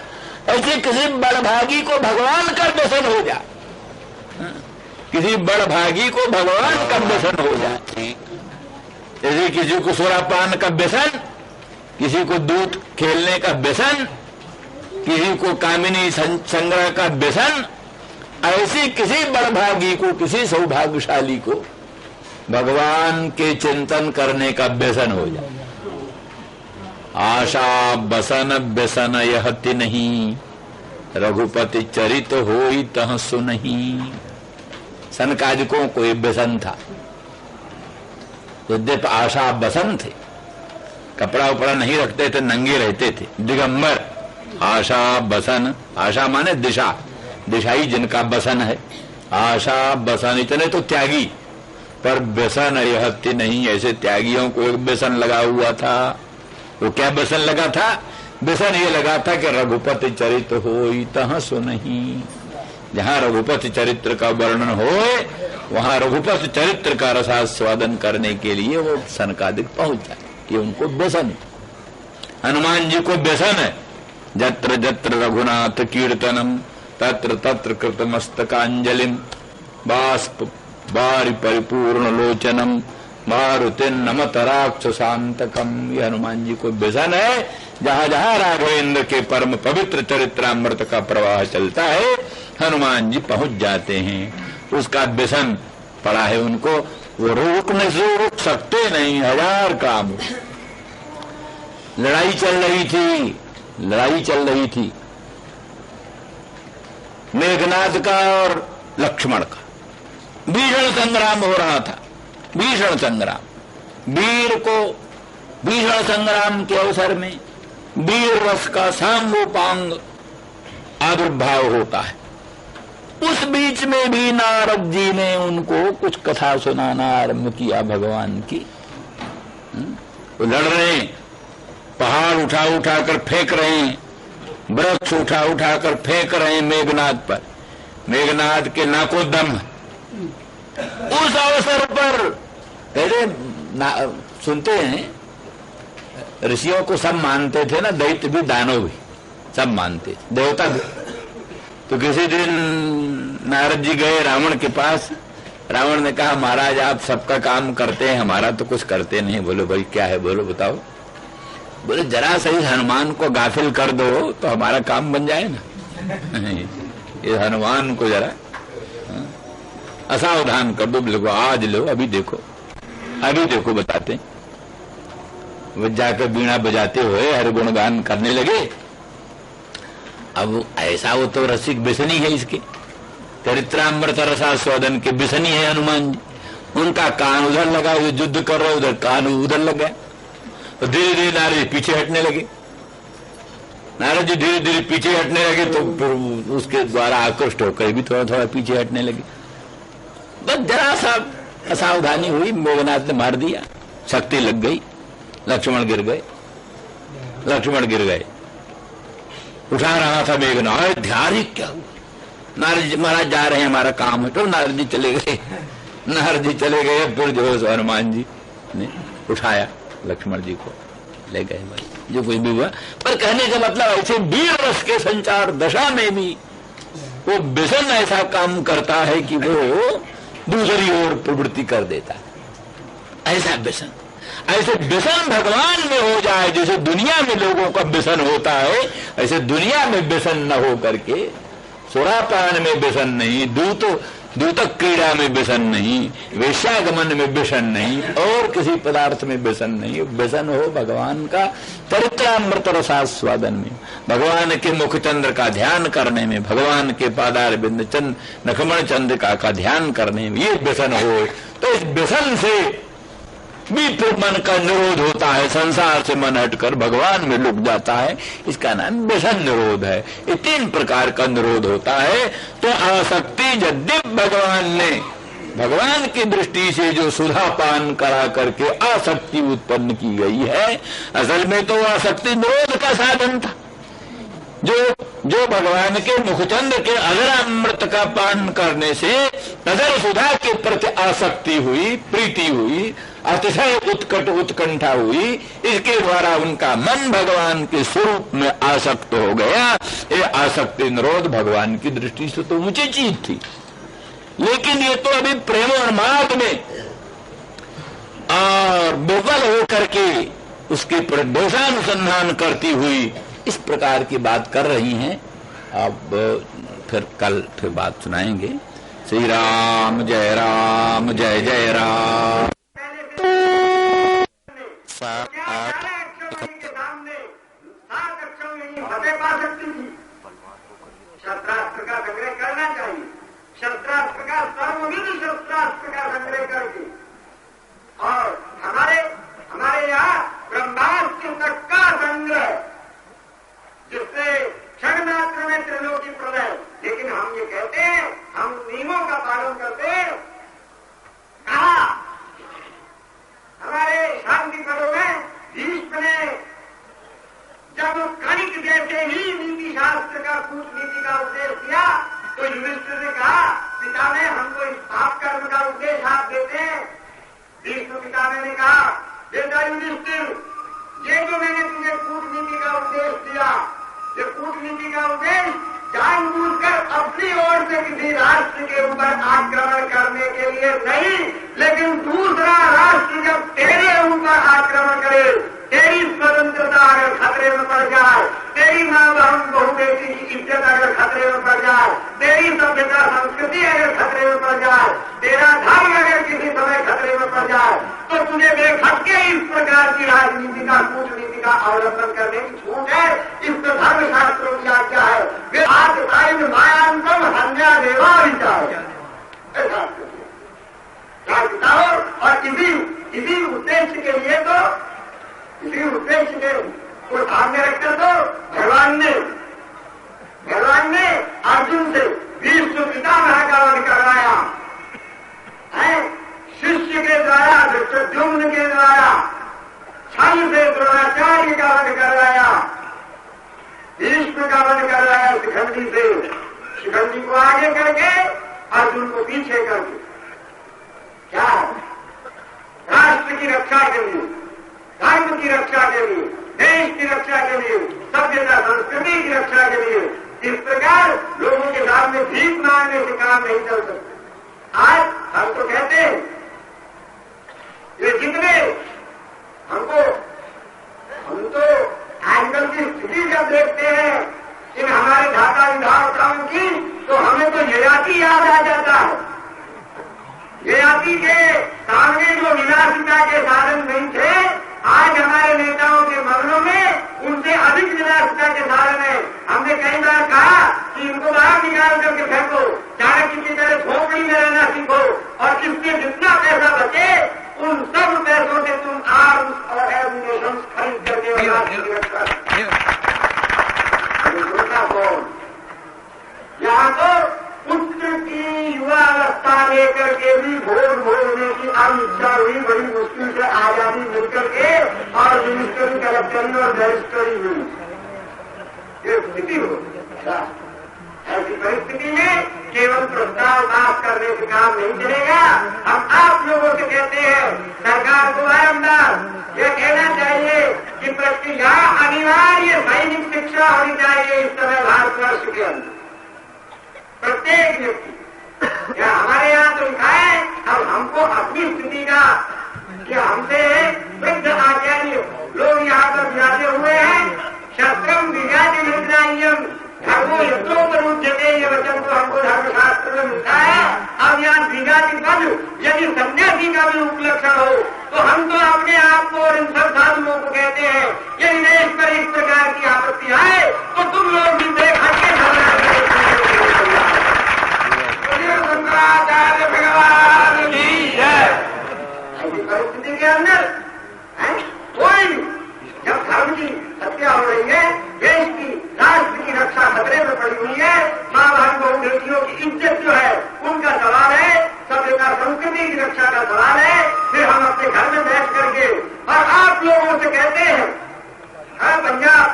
A: ऐसे किसी बड़भागी को भगवान का व्यसन हो जाए, किसी बड़भागी को भगवान का व्यसन हो जाए। जैसे किसी को सुरापान का व्यसन, किसी को दूध खेलने का व्यसन, किसी को कामिनी संग्रह का व्यसन, ऐसी किसी बड़भागी को, किसी सौभाग्यशाली को भगवान के चिंतन करने का व्यसन हो जाए। आशा बसन व्यसन यहति नहीं, रघुपति चरित होई तह सुनहि। सनकादिकों को ये व्यसन था, यद्यप आशा बसन थे, कपड़ा उपड़ा नहीं रखते थे, नंगे रहते थे, दिगंबर। आशा बसन, आशा माने दिशा, दिशाई जिनका बसन है। आशा बसन, इतने तो त्यागी, पर व्यसन यहति नहीं, ऐसे त्यागियों को एक व्यसन लगा हुआ था। वो क्या व्यसन लगा था? व्यसन ये लगा था कि रघुपति चरित्र होई तह सुनहि। जहां रघुपति चरित्र का वर्णन हो, वहां रघुपति चरित्र का रसास्वादन करने के लिए वो सनकादिक पहुंच जाए, ये उनको व्यसन। हनुमान जी को व्यसन है, जत्र जत्र रघुनाथ कीर्तनम तत्र तत्र कृतमस्तकांजलिम बाष्प बारि परिपूर्ण लोचनम मारुतिन नमत राक्षसांतकम। ये हनुमान जी को व्यसन है। जहां जहां राघवेंद्र के परम पवित्र चरित्रामृत का प्रवाह चलता है हनुमान जी पहुंच जाते हैं। उसका व्यसन पड़ा है उनको, वो रोकने से रोक सकते नहीं। हजार काम। लड़ाई चल रही थी मेघनाद का और लक्ष्मण का। भीषण संग्राम हो रहा था, भीषण संग्राम। भीषण संग्राम के अवसर में वीर रस का सांगोपांग आविर्भाव होता है। उस बीच में भी नारद जी ने उनको कुछ कथा सुनाना आरंभ किया भगवान की। वो लड़ रहे हैं, पहाड़ उठा उठा कर फेंक रहे हैं, वृक्ष उठा उठा कर फेंक रहे हैं मेघनाद पर। मेघनाद के नाको दम। उस अवसर पर पहले सुनते हैं, ऋषियों को सब मानते थे ना, दैत्य भी दानव भी सब मानते थे, देवता भी। तो किसी दिन नारद जी गए रावण के पास। रावण ने कहा महाराज आप सबका काम करते हैं, हमारा तो कुछ करते नहीं। बोलो भाई क्या है, बोलो बताओ। बोले जरा सही हनुमान को गाफिल कर दो तो हमारा काम बन जाए ना। ये हनुमान को जरा असावधान कर दो। बोले आज लो, अभी देखो बताते। वो जाकर बीणा बजाते हुए हर गुणगान करने लगे। अब ऐसा वो तो रसिक बिसनी है, इसके चरित्रामृत रसास्वादन के बिसनी है हनुमान जी। उनका कान उधर लगा, युद्ध कर रहे उधर कान उधर लग गया। तो धीरे धीरे नारद जी पीछे हटने लगे। नारद जी धीरे धीरे पीछे हटने लगे तो फिर उसके द्वारा आकृष्ट होकर भी थोड़ा थोड़ा पीछे हटने लगे। बस जरा सा असावधानी हुई, मेघनाथ ने मार दिया, शक्ति लग गई, लक्ष्मण गिर गए। उठा रहा था मेघनाथ, ध्यान क्या हुआ? नारद जी महाराज जा रहे हैं, हमारा काम है। तो नारद जी चले गए। फिर जो हनुमान जी ने उठाया लक्ष्मण जी को, ले गए भाई, जो कुछ भी हुआ। पर कहने का मतलब ऐसे वीर रस के संचार दशा में भी वो व्यसन ऐसा काम करता है कि वो दूसरी ओर प्रवृत्ति कर देता है। ऐसा व्यसन, ऐसे व्यसन भगवान में हो जाए जैसे दुनिया में लोगों का व्यसन होता है, ऐसे दुनिया में व्यसन न हो करके, सुरापान में व्यसन नहीं, दूतक क्रीड़ा में व्यसन नहीं, वेश्यागमन में व्यसन नहीं, और किसी पदार्थ में व्यसन नहीं। व्यसन हो भगवान का चरित्रामृत रसास्वादन में, भगवान के मुखचंद्र का ध्यान करने में, भगवान के पादार बिंद नखमण चंद्रिका का ध्यान करने में, ये व्यसन हो। तो इस व्यसन से भी फिर मन का निरोध होता है, संसार से मन हटकर भगवान में लुक जाता है। इसका नाम व्यसन निरोध है। ये 3 प्रकार का निरोध होता है। तो आसक्ति यद्यप भगवान ने भगवान की दृष्टि से जो सुधा पान करा करके आसक्ति उत्पन्न की गई है, असल में तो आसक्ति निरोध का साधन था। जो भगवान के मुखचंद्र के अधरामृत का पान करने से अधर सुधा के प्रति आसक्ति हुई, प्रीति हुई, अतिशय उत्कंठा हुई, इसके द्वारा उनका मन भगवान के स्वरूप में आसक्त हो गया। ये आसक्ति निरोध भगवान की दृष्टि से तो ऊंची चीज थी, लेकिन ये तो अभी प्रेम और मार्ग में और विफल होकर के उसके दोषानुसंधान करती हुई इस प्रकार की बात कर रही हैं। अब फिर कल फिर बात सुनाएंगे। श्री राम जय जय राम।
B: शस्त्रास्त्र का संग्रह करना चाहिए। शस्त्रास्त्र का सर्वविध शस्त्रास्त्र का संग्रह करके, और हमारे यहाँ ब्रह्मास्त्र तक का संग्रह, जिससे क्षण मात्र में त्रिलोकी प्रलय। लेकिन हम ये कहते हैं, हम नियमों का पालन करते हैं। कहा हमारे शांति पर्व में भीष्म ने जब कणिक जैसे ही नीति शास्त्र का कूटनीति का उपदेश दिया, तो युधिष्ठिर ने कहा पितामह हमको इस पाप कर्म का उपदेश आप देते हैं। भीष्म पितामह ने कहा बेटा युधिष्ठिर, ये जो मैंने तुझे कूटनीति का उपदेश दिया, ये कूटनीति का उपदेश जानबूझकर अपनी ओर से किसी राष्ट्र के ऊपर आक्रमण करने के लिए नहीं, लेकिन दूसरा राष्ट्र इज्जत अगर खतरे में पड़ जाए, तेरी सभ्यता संस्कृति अगर खतरे में पड़ जाए, तेरा धर्म अगर किसी समय खतरे में पड़ जाए, तो तुझे बेखटके इस प्रकार की राजनीति का, कूटनीति का अवलंबन करने की छूट है। इस धर्मशास्त्रों की आज्ञा है। वे आज साइन मायांतम हन्या देवा विचार ऐसा क्या बताओ। और इसी उद्देश्य के लिए तो, इसी उद्देश्य के को सामने रखकर तो भगवान ने अर्जुन से भीष्म पितामह का वध करवाया है, शिष्य के द्वारा, धृष्टद्युम्न के द्वारा छल से द्रोणाचार्य का वध करवाया, भीष्म का वध करवाया शिखंडी से। शिखंडी को आगे करके अर्जुन को पीछे करके, क्या राष्ट्र की रक्षा के लिए, धर्म की रक्षा के लिए, देश की रक्षा के लिए, सभ्यता संस्कृति की रक्षा के लिए इस प्रकार लोगों के सामने भीख मांगने से काम नहीं चल सकता। आज हम तो कहते हैं ये जितने हम तो आजकल की स्थिति जब देखते हैं इन हमारे ढाका विधानसभाओं की, तो हमें तो ययाति याद आ जाता है। ययाति के सामने जो विलासिता के साधन नहीं थे, आज हमारे नेताओं के मगनों में उनसे अधिक विलासिता के साधन है। हमने कई बार कहा कि इनको बाहर निकाल करके फेंको, चाणक्य की तरह झोपड़ी में रहना सीखो, और इससे जितना पैसा बचे उन सब पैसों से तुम आर्म्स और एम्यूनिशन खरीद करके कौन यहाँ तो पुत्र की युवावस्था लेकर के भी वोट बोलने की इच्छा हुई, बड़ी मुश्किल से आजादी मिलकर के, और मिनिस्टरी कलेक्टरी और रजिस्ट्री हुई। ये स्थिति हो, ऐसी परिस्थिति में केवल प्रस्ताव पास करने से काम नहीं चलेगा। हम आप लोगों से कहते हैं, सरकार को बारंबार यह कहना चाहिए कि प्रक्रिया अनिवार्य सैनिक शिक्षा होनी चाहिए इस समय भारतवर्ष के अंदर। प्रत्येक व्यक्ति, या हमारे यहाँ तो लिखा है, अब हमको अपनी स्थिति का, कि हमसे वृद्ध आचार्य लोग यहाँ पर विराजे हुए हैं, शस्त्रम विज्ञाति निर्णायम धर्मो युद्धोपरुज्यते, ये वचन तो हमको धर्मशास्त्र में मिलता है। अब यहाँ विज्ञाति पद यदि सन्यासी का भी उपलक्षण हो, तो हम तो अपने आप को और इन सब साधुओं को कहते हैं, यदि देश पर इस प्रकार की आपत्ति आए तो तुम लोग भी बेखटके शंकराचार्य भगवान की जय। ऐसी परिस्थिति के अंदर कोई जब धर्म की हत्या हो रही है, देश की, राष्ट्र की रक्षा खतरे में पड़ी हुई है, माँ बहन बहु बेटियों की इज्जत जो है उनका सवाल है, सभ्यता संस्कृति की रक्षा का सवाल है, फिर हम अपने घर में बैठ करके और आप लोगों से कहते हैं, पंजाब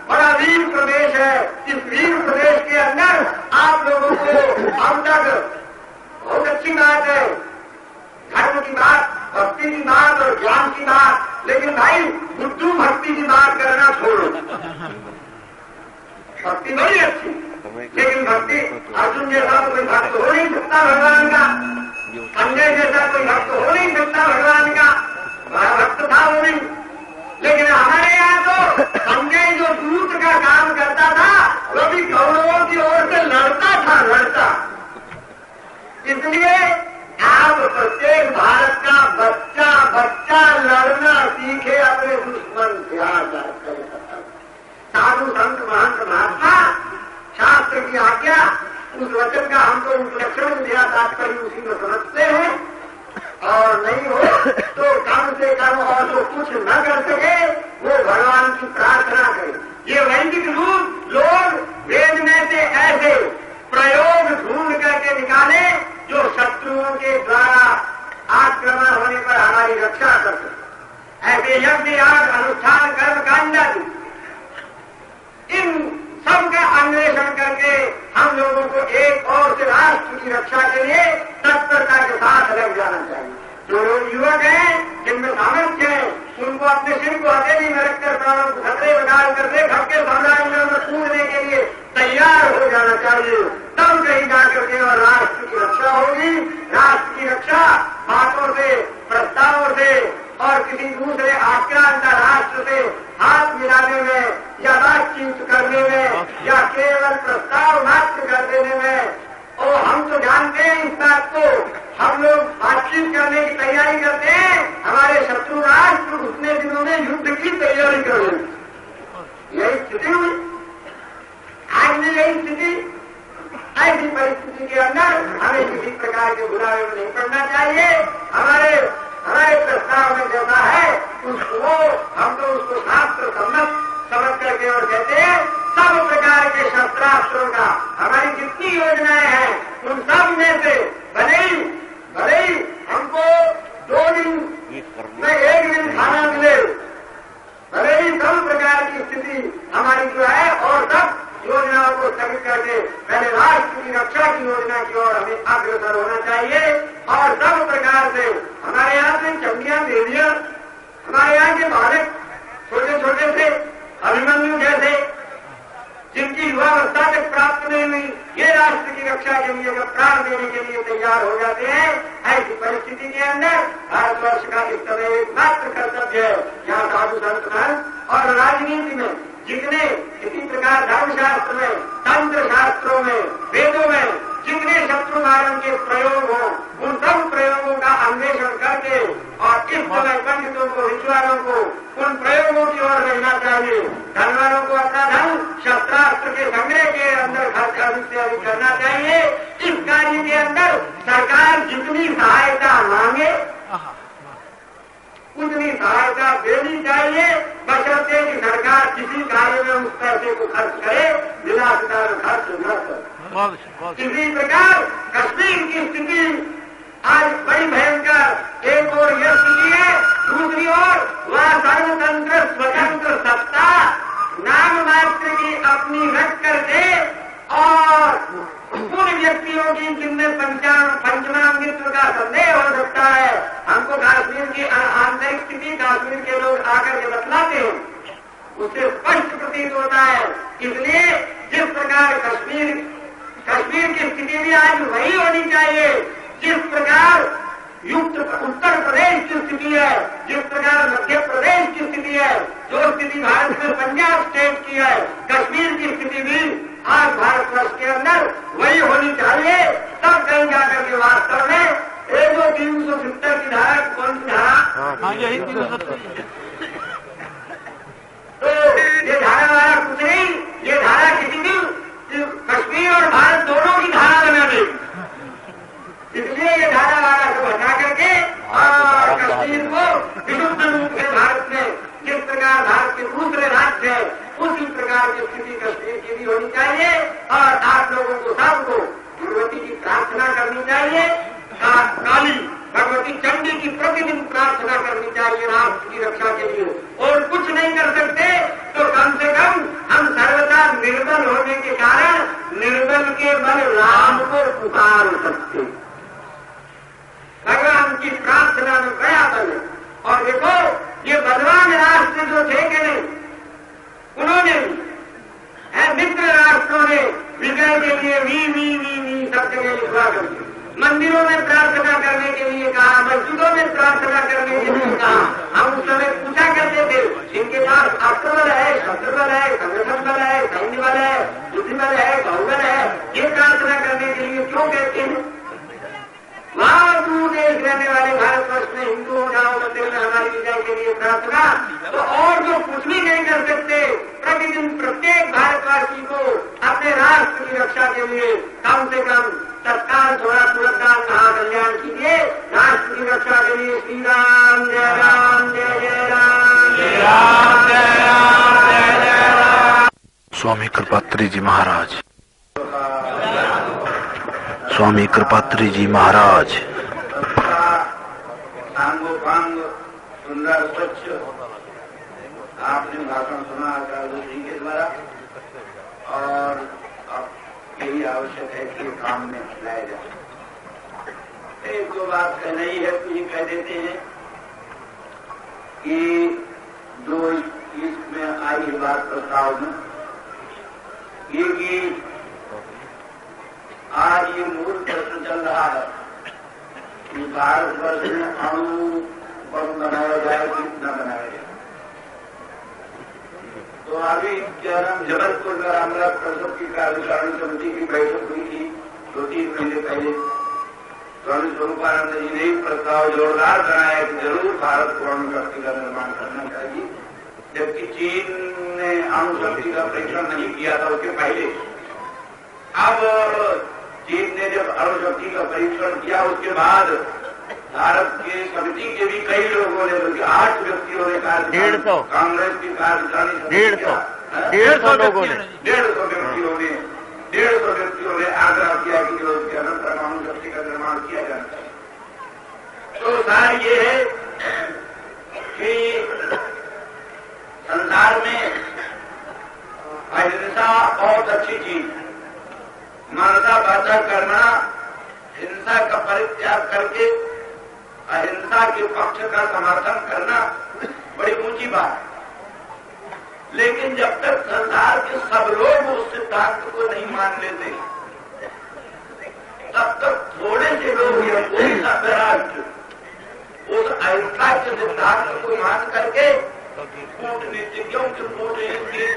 B: बड़ा वीर प्रदेश है, इस वीर प्रदेश के अंदर आप लोगों को अब तक बहुत अच्छी बात है, धर्म की बात, भक्ति की बात और ज्ञान की बात, लेकिन भाई बुद्धू भक्ति की बात करना छोड़ो। भक्ति बड़ी अच्छी, लेकिन भक्ति अर्जुन जैसा तो कोई भक्त हो नहीं सकता भगवान का, संजय जैसा कोई भक्त हो नहीं सकता भगवान का, बड़ा भक्त था वो नहीं। लेकिन हमारे यहाँ तो संजय जो दूत का काम करता था, वो भी कौरवों की ओर से लड़ता था, लड़ता। इसलिए आप प्रत्येक भारत का बच्चा लड़ना सीखे अपने दुश्मन से। साधु संत महंत महात्मा शास्त्र की आज्ञा, उस वचन का हमको उपलक्षण दिया, तात्पर्य उसी में समझते हैं, और नहीं हो तो कम से कम और जो कुछ न कर सके वो भगवान की प्रार्थना करे। ये वैदिक लोग वेद में से ऐसे प्रयोग ढूंढ करके निकाले जो शत्रुओं के द्वारा आक्रमण होने पर हमारी रक्षा कर सके। ऐसे यज्ञ याग अनुष्ठान कर्म कांड इन सब का अन्वेषण करके हम लोगों को एक और से राष्ट्र की रक्षा के लिए तत्परता के साथ लग जाना चाहिए। जो लोग युवक हैं, जिनमें सामर्थ्य है, उनको अपने सिर को हथेली में रखकर प्राणों को खतरे में डालकर खटके साम्राज्य में कूदने के लिए तैयार हो जाना चाहिए। तब कहीं जाकर के और राष्ट्र की रक्षा होगी। राष्ट्र की रक्षा बातों से, प्रस्तावों से, और किसी दूसरे आक्रांत राष्ट्र से हाथ मिलाने में या बातचीत करने में या केवल प्रस्ताव मात्र कर देने में, और हम तो जानते हैं इस बात को, हम लोग बातचीत करने की तैयारी करते हैं, हमारे शत्रु राष्ट्र उतने दिनों में युद्ध की तैयारी कर रहे हैं। यही स्थिति हुई, आज भी यही स्थिति। ऐसी परिस्थिति के अंदर हमें किसी प्रकार के बुलावे में नहीं पड़ना चाहिए। हमारे प्रस्ताव में जैसा है उसको हम तो उसको शास्त्र सम्मत समझ करके और कहते हैं सब प्रकार के शस्त्रास्त्रों का हमारी जितनी योजनाएं हैं उन सब में से भले ही हमको 2 दिन में 1 दिन खाना मिले, भले ही सब प्रकार की स्थिति हमारी जो है और सब योजनाओं को स्थगित करके पहले राष्ट्र की रक्षा की योजना की ओर हमें अग्रसर होना चाहिए। और सब प्रकार से हमारे यहाँ से चंडियां देवियां, हमारे यहाँ के बालक छोटे छोटे से अभिमन्यु जैसे जिनकी युवावस्था तक प्राप्त नहीं हुई, ये राष्ट्र की रक्षा के लिए जब प्राण देने के लिए तैयार हो जाते हैं, ऐसी परिस्थिति के अंदर भारतवर्ष का इस समय एकमात्र कर्तव्य है यहाँ साधु संत और राजनीति में जितने इसी प्रकार धर्मशास्त्र में, तंत्र शास्त्रों में, वेदों में जितने शत्रु मारण के प्रयोग हो उन सब प्रयोगों का अन्वेषण करके और इस समय पंडितों को, विद्वानों को उन प्रयोगों की ओर रहना चाहिए। धनवानों को अपना धन शस्त्रास्त्र के संग्रह के अंदर खर्च अधिक से अधिक करना चाहिए। इस कार्य के अंदर सरकार जितनी सहायता मांगे उतनी सहायता देनी चाहिए, बशर्ते कि सरकार किसी कार्य में उस पैसे को खर्च करे, विलासिता में खर्च न करे। इसी प्रकार कश्मीर की स्थिति आज बड़ी भयंकर, एक ओर यह स्थिति है, दूसरी ओर वह सर्वतंत्र स्वतंत्र सत्ता नाम मात्र की अपनी रख करके और उन व्यक्तियों की जिनमें पंचमांगित्व का संदेह हो सकता है। हमको कश्मीर की आंतरिक स्थिति कश्मीर के लोग आकर के बतलाते हैं, उससे स्पष्ट प्रतीत होता है। इसलिए जिस प्रकार कश्मीर की स्थिति भी आज वही होनी चाहिए जिस प्रकार युक्त उत्तर प्रदेश की स्थिति है, जिस प्रकार मध्य प्रदेश की स्थिति है, जो स्थिति भारत में पंजाब स्टेट की है, कश्मीर की स्थिति भी आज भारतवर्ष के अंदर वही होनी चाहिए। तब कहीं जाकर के वास्तव में 370 की धारा, कौन सी धारा?
C: यही 370।
B: तो ये धारा वाला कुछ नहीं, ये धारा किसी दिन कश्मीर और भारत दोनों की धारा बना देगी। इसलिए ये धारा वाला को हटा करके और कश्मीर को विशुद्ध रूप से भारत में जिस प्रकार भारत के दूसरे राज्य है उसी प्रकार की स्थिति कश्मीर की भी होनी चाहिए। और आप लोगों को सबको भगवती की प्रार्थना करनी चाहिए, काली भगवती चंडी की प्रतिदिन प्रार्थना करनी चाहिए राष्ट्र की रक्षा के लिए। और कुछ नहीं कर सकते तो कम से कम हम सर्वदा निर्बल होने के कारण निर्बल के बल राम को पुकार सकते, भगवान की प्रार्थना में बड़ा बल है। और देखो ये बलवान राष्ट्र जो थे कि नहीं, उन्होंने मित्र राष्ट्रों ने विजय के लिए वी सब जगह लिखवा करके मंदिरों में प्रार्थना करने के लिए कहा, मस्जिदों में प्रार्थना करने के लिए कहा। हम उस समय पूछा करते थे इनके पास अस्त्र बल है, शस्त्र बल है, संगठन बल है, सैन्य बल है, बुद्धि बल है, बहुबल है, ये प्रार्थना करने के लिए क्यों कहते हैं? वहां दूर देश रहने वाले भारतवर्ष में हिंदू हो जाओ, मंदिर में हमारी विजय के लिए प्रार्थना, तो और जो कुछ भी नहीं कर सकते, प्रतिदिन प्रत्येक भारतवासी को अपने राष्ट्र की रक्षा के लिए कम से कम तत्काल थोड़ा तुरंतकाल महाकल्याण कीजिए। राष्ट्र की रक्षा के लिए श्री राम जय राम जय जय राम
C: जय राम जय राम जय जय राम।
D: स्वामी कृपात्री जी महाराज, स्वामी कृपात्री जी महाराज।
B: सांगोपांग सुंदर स्वच्छ आपने भाषण सुना आचार्य जी के द्वारा, और यही आवश्यक है कि काम में लाया जाए। एक दो बात कहना ही है तो ये कह देते हैं कि जो इसमें आई बात प्रस्ताव में ये कि आज ये मूल प्रश्न चल रहा है कि भारतवर्ष में अणु बम बनाया जाए कितना बनाया जाए। तो अभी क्या नाम जबलपुर में रामराज प्रसव की कार्यकारिणी समिति की बैठक हुई थी 2-3 महीने पहले। स्वामी स्वरूपानंद जी ने प्रस्ताव जोरदार बनाया कि जरूर भारत को अणु शक्ति का निर्माण करना चाहिए, जबकि चीन ने अणु शक्ति का परीक्षण नहीं किया था उसके पहले। अब चीन ने जब अणु शक्ति का परीक्षण किया उसके बाद भारत के समिति के भी कई लोगों ने, बल्कि 8 व्यक्तियों ने कार्यकारिणी, कांग्रेस की कार्यकारिणी
C: 150 लोगों ने
B: 150 व्यक्तियों ने आग्रह किया कि जो परमाणु शक्ति का निर्माण किया जाना चाहिए। तो सार ये है कि संसार में अहिंसा बहुत अच्छी चीज, मनसा वाचा कर्मणा, हिंसा का परित्याग करके अहिंसा के पक्ष का समर्थन करना बड़ी ऊंची बात है। लेकिन जब तक संसार के सब लोग उस सिद्धांत को नहीं मान लेते, तब तक थोड़े से लोग सभ्य राष्ट्र उस अहिंसा के सिद्धांत को मान करके कूटनीतिज्ञों के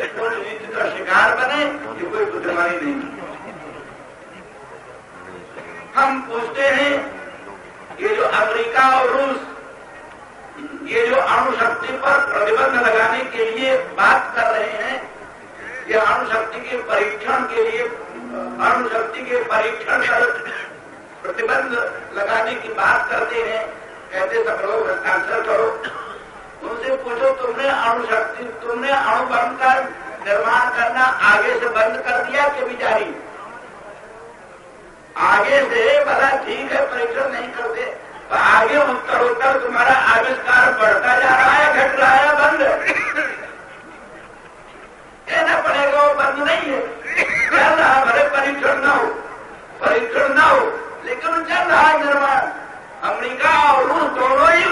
B: कूटनीति का शिकार बने, ये कोई बुद्धिमानी नहीं। हम पूछते हैं ये जो अमेरिका और रूस ये जो अणु शक्ति पर प्रतिबंध लगाने के लिए बात कर रहे हैं, ये अणु शक्ति के परीक्षण के लिए, अणु शक्ति के परीक्षण पर प्रतिबंध लगाने की बात करते हैं, कहते सब लोग हस्ताक्षर करो। उनसे पूछो तुमने अणु बम का निर्माण करना आगे से बंद कर दिया कि भी जारी? आगे से भला ठीक है परीक्षण नहीं करते, तो आगे उत्तर तुम्हारा आविष्कार बढ़ता जा रहा है, घट रहा है, बंद कहना पड़ेगा। वो बंद नहीं है, चल रहा, भले परीक्षण ना हो, लेकिन चल रहा है निर्माण। अमेरिका और रूस दोनों ही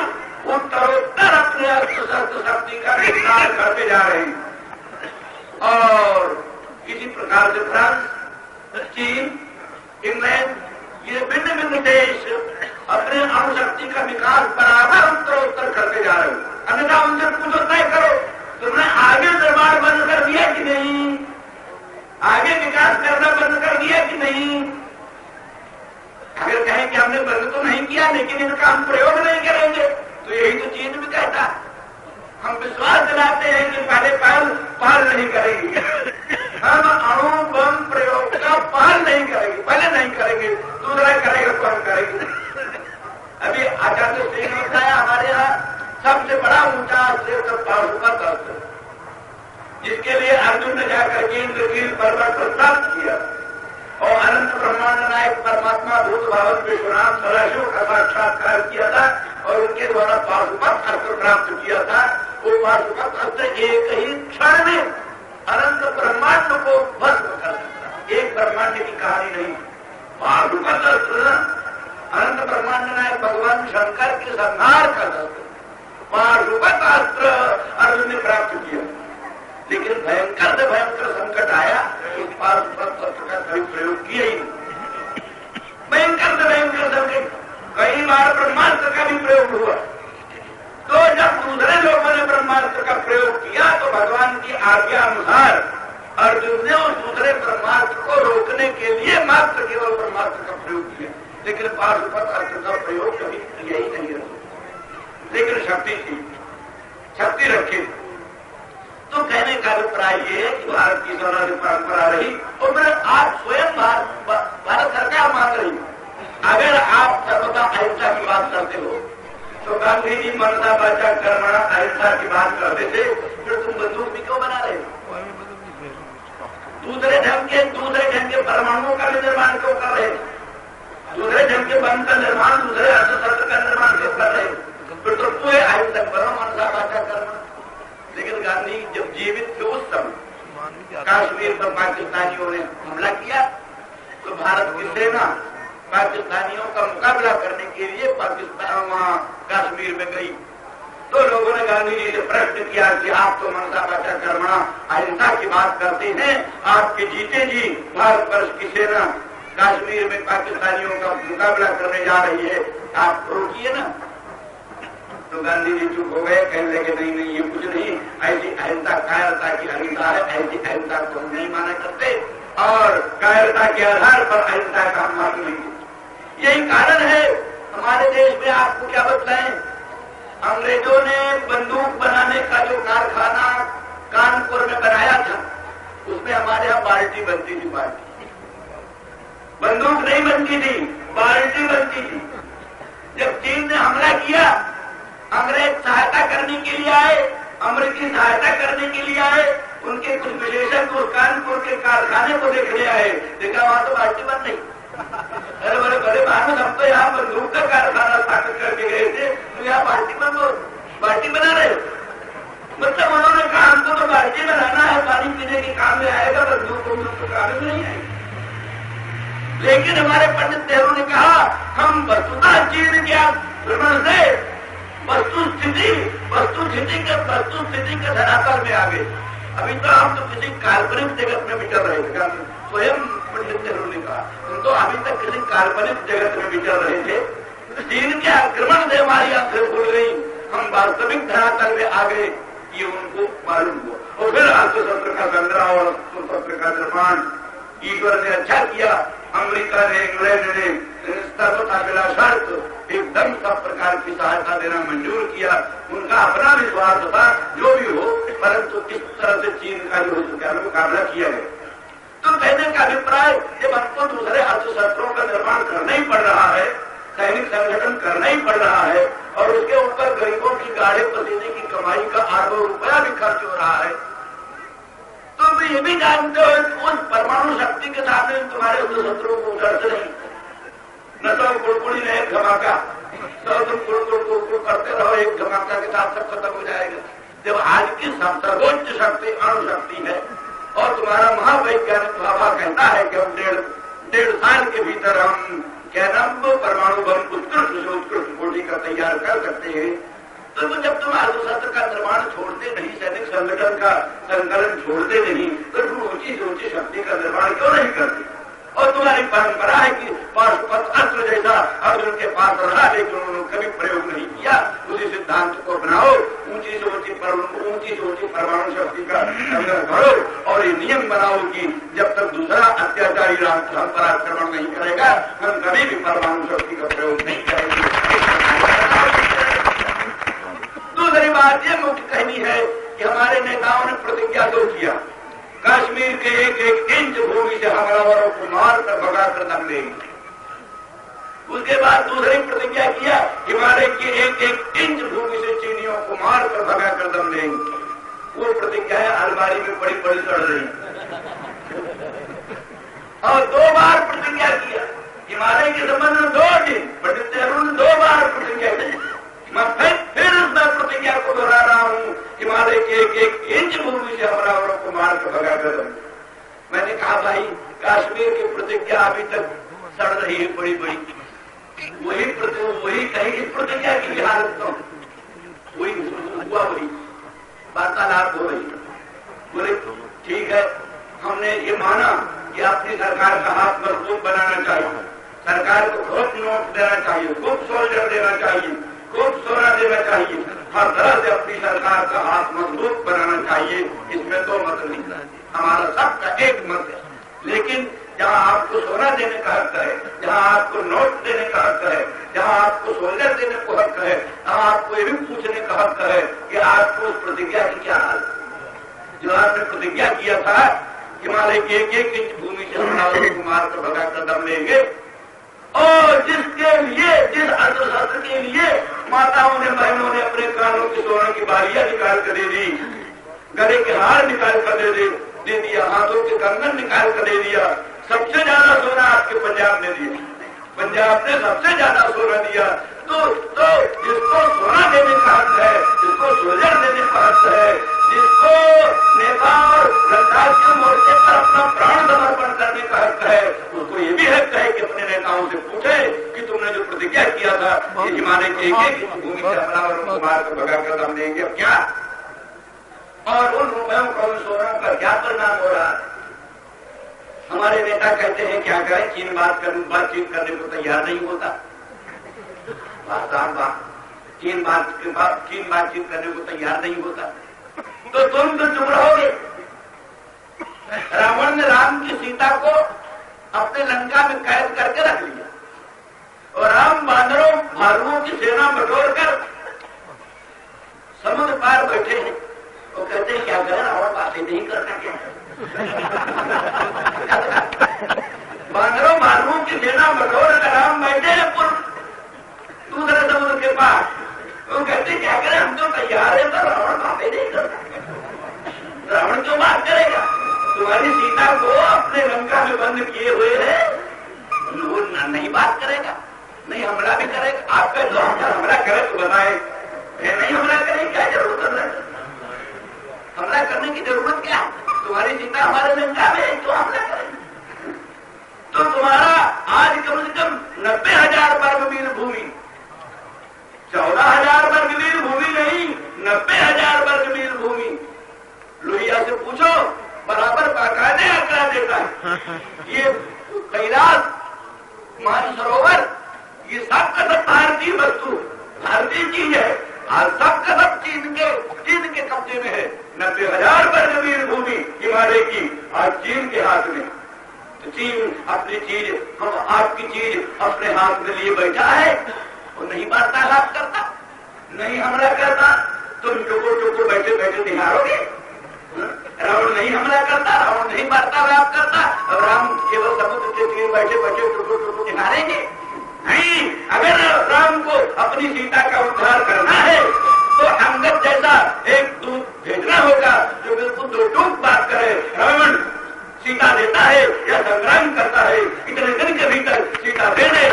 B: उत्तरोत्तर अपने अस्त्र शक्ति का विस्तार करते जा रहे हैं। और इसी प्रकार से फ्रांस, चीन, इंग्लैंड, ये भिन्न देश अपने अणु शक्ति का विकास बराबर उत्तरोत्तर करते जा रहे हो। अन्यथा उनसे पूछो, तय करो तुमने आगे निर्माण बंद कर दिया कि नहीं, आगे विकास करना बंद कर दिया कि नहीं। अगर कहें कि हमने बंद तो नहीं किया लेकिन इनका हम प्रयोग नहीं करेंगे, तो यही तो चीन भी कहता। हम विश्वास दिलाते हैं कि पहले पहल नहीं करेंगे, हम अणु बम प्रयोग का पहल नहीं करेंगे, पहले नहीं करेंगे, दूसरा करेगा तो हम करेंगे। अभी आचार्य सिंह ने बताया हमारे यहाँ सबसे बड़ा ऊंचा अस्त्र पाशुपत अस्त्र, जिसके लिए अर्जुन ने जाकर के इंद्रकील पर्वत पर प्राप्त किया और अनंत ब्रह्मांड नायक परमात्मा भूत भावत विश्वनाथ सदाशिव का साक्षात्कार किया था और उनके द्वारा पाशुपत अस्त्र प्राप्त किया था। वो पाशुपत अस्त्र एक ही क्षण में अनंत ब्रह्मांड को भस्म कर सकता। एक ब्रह्मांड की कहानी नहीं, पाशुपत अस्त्र अनंत ब्रह्मांड नायक भगवान शंकर के संहार कर सकते। पाशुपत अस्त्र अर्जुन ने प्राप्त किया, लेकिन भयंकर से भयंकर संकट आया, उस पाशुपत अस्त्र का कभी प्रयोग किया ही नहीं। भयंकर से भयंकर संकट, कई बार ब्रह्मास्त्र का भी प्रयोग हुआ। तो जब दूसरे लोगों ने ब्रह्मास्त्र का प्रयोग किया तो भगवान की आज्ञा अनुसार अर्जुन ने उस दूसरे ब्रह्मास्त्र को रोकने के लिए मात्र केवल ब्रह्मास्त्र का प्रयोग किया, लेकिन पाशुपत अस्त्र का प्रयोग कभी किया ही नहीं रहा। लेकिन शक्ति थी, शक्ति रखी। तो कहने का अभिप्राय ये है कि भारत की स्वराज्य परंपरा रही और फिर आज स्वयं भारत सरकार मान रही। अगर आप सर्वदा अहिंसा की बात करते हो तो गांधी जी मनसा वाचा कर्मणा अहिंसा की बात करते थे, फिर तुम बंदूक भी क्यों बना रहे हो? दूसरे ढंग के परमाणुओं का भी निर्माण क्यों कर रहे हो? दूसरे ढंग के बम का निर्माण, दूसरे अस्त्र शस्त्र का निर्माण क्यों कर रहे हो? फिर तो पूरे अहिंसक बनो, मनसा वाचा कर्मणा। लेकिन गांधी जब जीवित थे उस समय कश्मीर पर पाकिस्तानियों ने हमला किया तो भारत की सेना पाकिस्तानियों का मुकाबला करने के लिए पाकिस्तान वहां कश्मीर में गई। तो लोगों ने गांधी जी से प्रश्न किया कि आप तो मनसा वाचा कर्मणा अहिंसा की बात करते हैं, आपके जीते जी भारतवर्ष की सेना कश्मीर में पाकिस्तानियों का मुकाबला करने जा रही है, आप रोकिए ना। तो गांधी जी चुप हो गए, कहने लगे नहीं नहीं ये कुछ नहीं, ऐसी अहिंसा कायरता की अहिंसा है, ऐसी अहिंसा को हम नहीं माना करते और कायरता के आधार पर अहिंसा का हम मान लेंगे। यही कारण है हमारे देश में आपको क्या बताएं, अंग्रेजों ने बंदूक बनाने का जो कारखाना कानपुर में बनाया था उसमें हमारे यहाँ बाल्टी बनती थी, बाल्टी, बंदूक नहीं बनती थी, बाल्टी बनती थी। जब चीन ने हमला किया, अंग्रेज सहायता करने के लिए आए, अमेरिकी सहायता करने के लिए आए, उनके कुछ विशेषज्ञ उस कानपुर के कारखाने को देखने आए, देखा वहां तो बाल्टी बन नहीं। अरे बड़े बड़े मानो हम तो यहाँ बंदूक का कारखाना स्थापित करके गए थे, तो यहाँ बाल्टी बना रहे। मतलब उन्होंने कहा हमको तो बाल्टी बनाना है, पानी पीने के काम में आएगा, बंदूक तो काम में नहीं आएगी। लेकिन हमारे पंडित नेहरू ने कहा हम वस्तुतः चीन के भ्रमण से वस्तुस्थिति के धरातल में आ गए। अभी तो हम तो किसी काल्पनिक जगत में विचर रहे थे, स्वयं पंडित नेहरू ने कहा हम तो अभी तक किसी काल्पनिक जगत में विचर रहे थे। चीन के आक्रमण से हमारी आंखें खुल गई, हम वास्तविक धरातल में आ गए, ये उनको मालूम हुआ। और फिर अर्थशास्त्र का संग्रह और अर्थशास्त्र का निर्माण ईश्वर ने अच्छा किया। अमेरिका ने, इंग्लैंड ने सर्वथा बिला शर्त एकदम सब प्रकार की सहायता देना मंजूर किया। उनका अपना विश्वास था जो भी हो, परंतु किस तरह से चीन का जो मुकाबला किया गया। तो कहने का अभिप्राय जब हमको दूसरे अर्थशास्त्रों का निर्माण करना ही पड़ रहा है, सैनिक संगठन करना ही पड़ रहा है और उसके ऊपर गरीबों की गाढ़े पसीने की कमाई का अरबों रुपया भी खर्च हो रहा है, तो मैं ये भी जानते हो उस परमाणु शक्ति के सामने तुम्हारे शत्रुओं को उधर से नहीं, न तो कुड़कुड़ी ने एक धमाका, तो तुम कुड़कुड़ करते रहो, एक धमाका के साथ सब खत्म हो जाएगा। जब आज की सर्वोच्च शक्ति अणुशक्ति है और तुम्हारा महावैज्ञानिक भाभा कहता है कि हम डेढ़ साल के भीतर हम क्या नाम परमाणु बम उत्कृष्ट से उत्कृष्ट कोटि का तैयार कर सकते हैं, तो जब तुम अर्थशास्त्र का निर्माण छोड़ते नहीं, सैनिक संगठन का संकलन छोड़ते नहीं, तो तुम ऊंची से ऊंची शक्ति का निर्माण क्यों नहीं करते? और तुम्हारी परंपरा है कि पाशुपत अस्त्र जैसा अर्जुन के पास रहा, लेकिन उन्होंने कभी प्रयोग नहीं किया। उसी सिद्धांत को अपनाओ, ऊंची से ऊंची परमाणु शक्ति का संग्रह करो और ये नियम बनाओ कि जब तक दूसरा अत्याचारी राष्ट्र हम पर आक्रमण नहीं करेगा, हम कभी भी परमाणु शक्ति का प्रयोग नहीं करेंगे। दूसरी बात ये मुख्य कहनी है कि हमारे नेताओं ने प्रतिज्ञा तो किया, कश्मीर के एक एक इंच भूमि से हमलावरों को मार कर भगा कर दम देंगे। उसके बाद दूसरी प्रतिज्ञा किया, हिमालय के एक एक इंच भूमि से चीनियों को मार कर भगा कर दम देंगे। वो प्रतिज्ञाएं अलमारी में बड़ी बड़ी चढ़ रही और 2 बार प्रतिज्ञा किया हिमालय के संबंध में 2 दिन पंडित नेहरू ने 2 बार प्रतिज्ञा की। मैं फिर इस प्रतिज्ञा को दोहरा रहा हूं, हिमालय के एक एक इंच भूमि से हमलावरों को मार कर भगा कर दम। मैंने कहा भाई कश्मीर की प्रतिज्ञा अभी तक सड़ रही है बड़ी बड़ी, वही कहीं प्रतिज्ञा की हालत तो वही हुआ, वही वार्तालाप हो रही। बोले ठीक है, हमने ये माना कि अपनी सरकार का हाथ मजबूत बनाना चाहिए, सरकार को खूब नोट देना चाहिए, खूब सोल्जर देना चाहिए, खूब सोना देना चाहिए, हर तरह से अपनी सरकार का हाथ मजबूत बनाना चाहिए। इसमें 2 मत नहीं, हमारा सबका एक मत है। लेकिन जहां आपको सोना देने का हक है, जहां आपको नोट देने का हक है, जहां आपको सोल्जर देने को हक है, जहां आपको ये भी पूछने का हक है कि आपको उस प्रतिज्ञा की क्या हाल है जो आपने प्रतिज्ञा किया था हिमालय के एक एक इंच भूमि से हमलावरों को मार कर भगा कर दम लेंगे, और जिसके लिए, जिस अर्थशास्त्र के लिए माताओं ने, बहनों ने अपने कानों की सोने की बालियां निकाल कर दे दी, गले के हार निकाल कर दे दिया, हाथों के कंगन निकाल कर दे दिया। सबसे ज्यादा सोना आपके पंजाब ने दिया, पंजाब ने सबसे ज्यादा सोना दिया। तो जिसको सोना देने का हक है, जिसको सोलर देने का हक है, जिसको नेपाल और लद्दाख के मोर्चे पर अपना प्राण समर्पण करने का हक है, उसको ये भी हक है कि अपने नेताओं से पूछे कि तुमने जो प्रतिज्ञा किया था कि हिमालय के एक एक भूमि से हमलावरों को मार कर भगा कर दम देंगे, अब क्या? और उन रुपयों का, उन सोनों का क्या परिणाम हो रहा है? हमारे नेता कहते हैं क्या करें, चीन बातचीत करने को तैयार नहीं होता। चीन बातचीत करने को तैयार नहीं होता, तो तुम तो चुप रहोगे। रावण ने राम की सीता को अपने लंका में कैद करके रख लिया और राम बानरों भालुओं की सेना बटोरकर समुद्र पार बैठे हैं। वो कहते हैं क्या करें, रावण बातें नहीं करना क्या बानरों भालुओं की सेना बटोरकर राम बैठे हैं दूसरे समुद्र के पास। वो कहते क्या करें, हम तो तैयार है, तो रावण बातें नहीं करता। रावण क्यों बात करेगा, तुम्हारी सीता को अपने लंका में बंद किए हुए है, वो नहीं बात करेगा, नहीं हमला भी करेगा। आपका जो हमला करे तो बताए, नहीं हमला करे क्या जरूरत है, हमला करने की जरूरत क्या है, तुम्हारी सीता हमारे लंका में है, क्यों हमला करेगा। तो तुम्हारा आज कम से कम 90,000 वर्ग मील भूमि, 14,000 वर्ग मील भूमि नहीं, 90,000 वर्ग मील भूमि। लोहिया से पूछो, बराबर बाकायदे आंकड़ा देता है। ये कैलाश, मानसरोवर, ये सब का सब भारतीय वस्तु, भारतीय चीज है, और सब का सब चीन के कब्जे में है। 90,000 वर्ग मील भूमि हिमालय की आज चीन के हाथ में। तो चीन अपनी चीज, आपकी चीज अपने हाथ में लिए बैठा है, वो नहीं वार्तालाप करता, नहीं हमला करता, तुम चुको बैठे बैठे निहारोगे। रावण नहीं हमला करता, रावण नहीं वार्तालाप करता, और राम केवल समुद्र के तीर बैठे बैठे टुकड़ों निहारेंगे। नहीं, अगर राम को अपनी सीता का उद्धार करना है तो अंगद जैसा एक दूत भेजना होगा जो बिल्कुल दो टूक बात करे। रावण सीता देता है या संग्राम करता है, इतने दिन के भीतर सीता दे दे,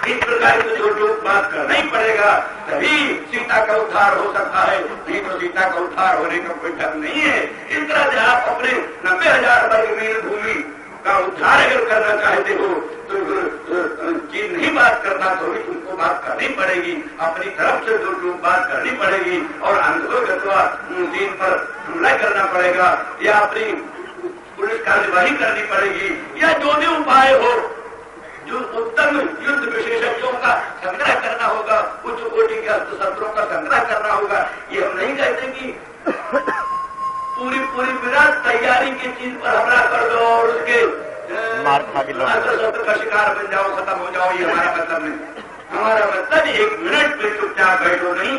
B: इस प्रकार की जो टूक बात करना ही पड़ेगा, तभी सीता का उद्धार हो सकता है, नहीं तो सीता का उद्धार होने का कोई ढंग नहीं है। इस तरह से आप अपने 90,000 वर्ग मील भूमि का उद्धार अगर करना चाहते हो तो चीन नहीं बात करना, तो भी तुमको बात करनी पड़ेगी, अपनी तरफ से जो बात करनी पड़ेगी, और अंततः चीन पर हमला करना पड़ेगा, या अपनी पुलिस कार्यवाही करनी पड़ेगी, या जो भी उपाय हो, जो उत्तम युद्ध विशेषज्ञों का संग्रह करना होगा, उच्च कोटि के अस्त्र शस्त्रों का संग्रह करना होगा। ये हम नहीं कहते कि पूरी विराट तैयारी की चीज पर हमला कर दो और उसके अस्त्र शस्त्र का शिकार बन जाओ, खत्म हो जाओ, ये हमारा मतलब नहीं। हमारा मतलब 1 मिनट में चुपचाप बैठो नहीं,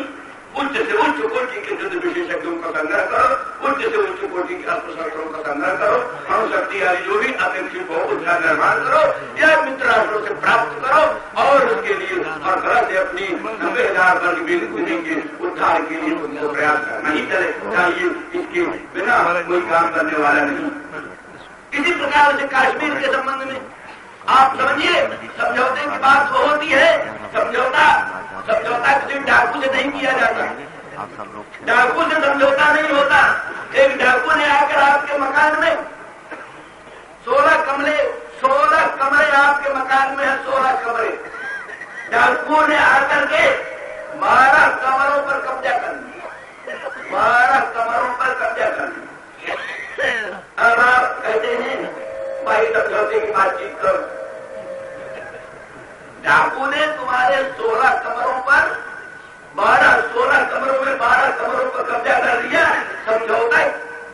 B: उच्च से उच्च कोटि के युद्ध विशेषज्ञों का संग्रह करो, उच्च से उच्च कोटि के अस्त्र शस्त्रों का संग्रह करो, अणुशक्ति आदि जो भी अपेक्षित हो उसका निर्माण करो, या मित्र राष्ट्रों से प्राप्त करो, और उसके लिए और तरह से अपनी 90,000 वर्ग मील भूमि के उद्धार के लिए उनको प्रयास करना ही चाहिए। इसके बिना कोई काम करने वाला नहीं। इसी प्रकार से कश्मीर के संबंध में आप समझिए, समझौते की बात वो होती है, समझौता किसी डाकू से नहीं किया जाता, डाकू से समझौता नहीं होता। एक डाकू ने आकर आपके मकान में 16 कमरे आपके मकान में है, 16 कमरे, डाकू ने आकर के 12 कमरों पर कब्जा कर लिया, 12 कमरों पर कब्जा कर लिया। अब आप कहते हैं भाई समझौते की बातचीत करो, डाकू ने तुम्हारे 16 कमरों पर 16 कमरों में 12 कमरों पर कब्जा कर लिया। समझौता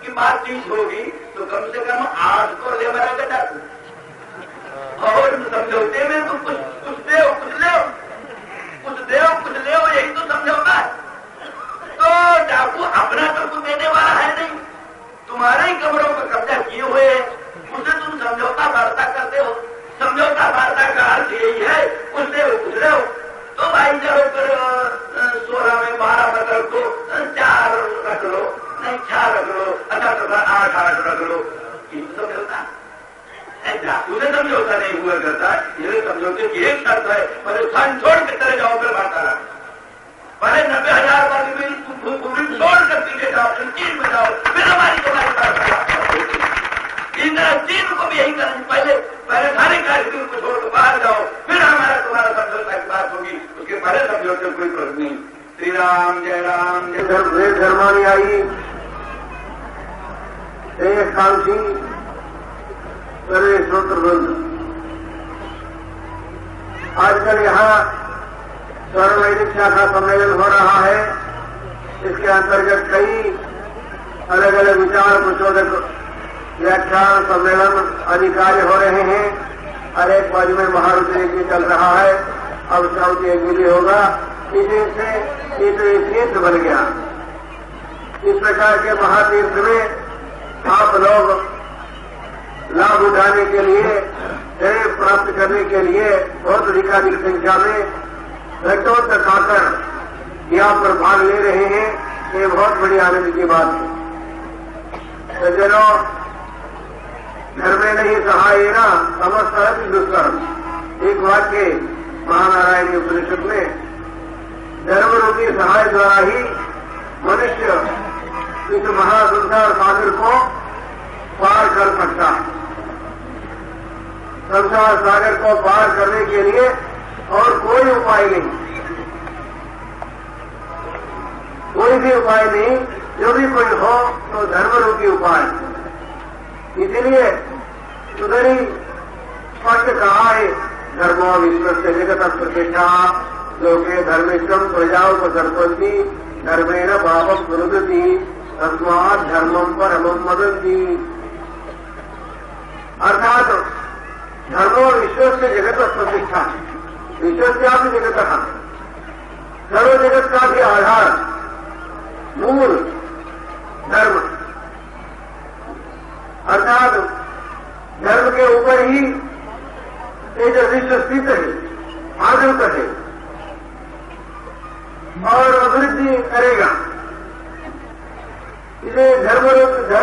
B: की बातचीत होगी तो कम से कम 8 तो ले बनेगा डाकू, और समझौते में तो कुछ दे कुछ ले, यही तो समझौता है। तो डाकू अपना तो कुछ देने वाला है नहीं, तुम्हारे ही कमरों पर कब्जा किए हुए है, उससे तुम समझौता वार्ता करते हो। समझौता वार्ता का अर्थ यही है, उससे कुछ ले हो। तो भाई चलो फिर 16 में 12 बदल को 4 रख लो, नहीं 4 रख लो, अच्छा तो 8 रख लो, समझौता उसे समझौता नहीं हुआ करता। ये समझौते की एक शर्त है, पहले स्थान छोड़ के चले जाओ, फिर बात करा, पहले 90,000 वर्ग मील भूमि छोड़ कर पीछे जाओ, चीन में जाओ, फिर हमारी तुम्हारी बात। इस तरह चीन को भी यही करना, पहले सारे कार्यक्रम को छोड़ कर बाहर जाओ, फिर हमारा तुम्हारा समझौता की बात होगी, उसके पहले समझौते कोई फर्क नहीं। श्री राम जय राम जय
E: धर्मानी आई कांसी अरे श्रोत्र आजकल यहाँ स्वर्ण वैदिक शाखा सम्मेलन हो रहा है। इसके अंतर्गत कई अलग अलग विचार प्रचोदक व्याख्यान सम्मेलन अधिकारी हो रहे हैं। हर एक बाजू में महारुद्र यज्ञ चल रहा है। अब श्रावती यज्ञ भी होगा। इसी से ये तो एक तीर्थ बन गया। इस प्रकार के महातीर्थ में आप लोग लाभ उठाने के लिए, शरीर प्राप्त करने के लिए बहुत अधिकाधिक संख्या में घंटों तक आकर यहाँ पर भाग ले रहे हैं। ये बहुत बड़ी आनंद की बात है। सज्जनों, घर में नहीं सहाय ना समस्त दुष्कर्म, एक वाक्य महानारायण उपनिषद में धर्म रूपी सहाय द्वारा ही मनुष्य इस महासंसार सागर को पार कर सकता है। संसार सागर को पार करने के लिए और कोई उपाय नहीं, कोई भी उपाय नहीं। जो भी कोई हो तो धर्म रूपी उपाय। इसलिए उधर ही स्पष्ट कहा है, धर्मो विश्व से जगत प्रतिष्ठा लोके धर्मिष्ठम प्रजाओं को सरपंची धर्मेण पापम सुरदती तस्मात् धर्मम परमम मदंती। अर्थात धर्मो विश्व से जगत प्रतिष्ठा, विश्व से आप जगत सर्व जगत का भी आधार मूल धर्म, अर्थात धर्म के ऊपर ही ये जो विश्व स्थित है, आदृत है और अभिवृद्धि करेगा। इसलिए धर्म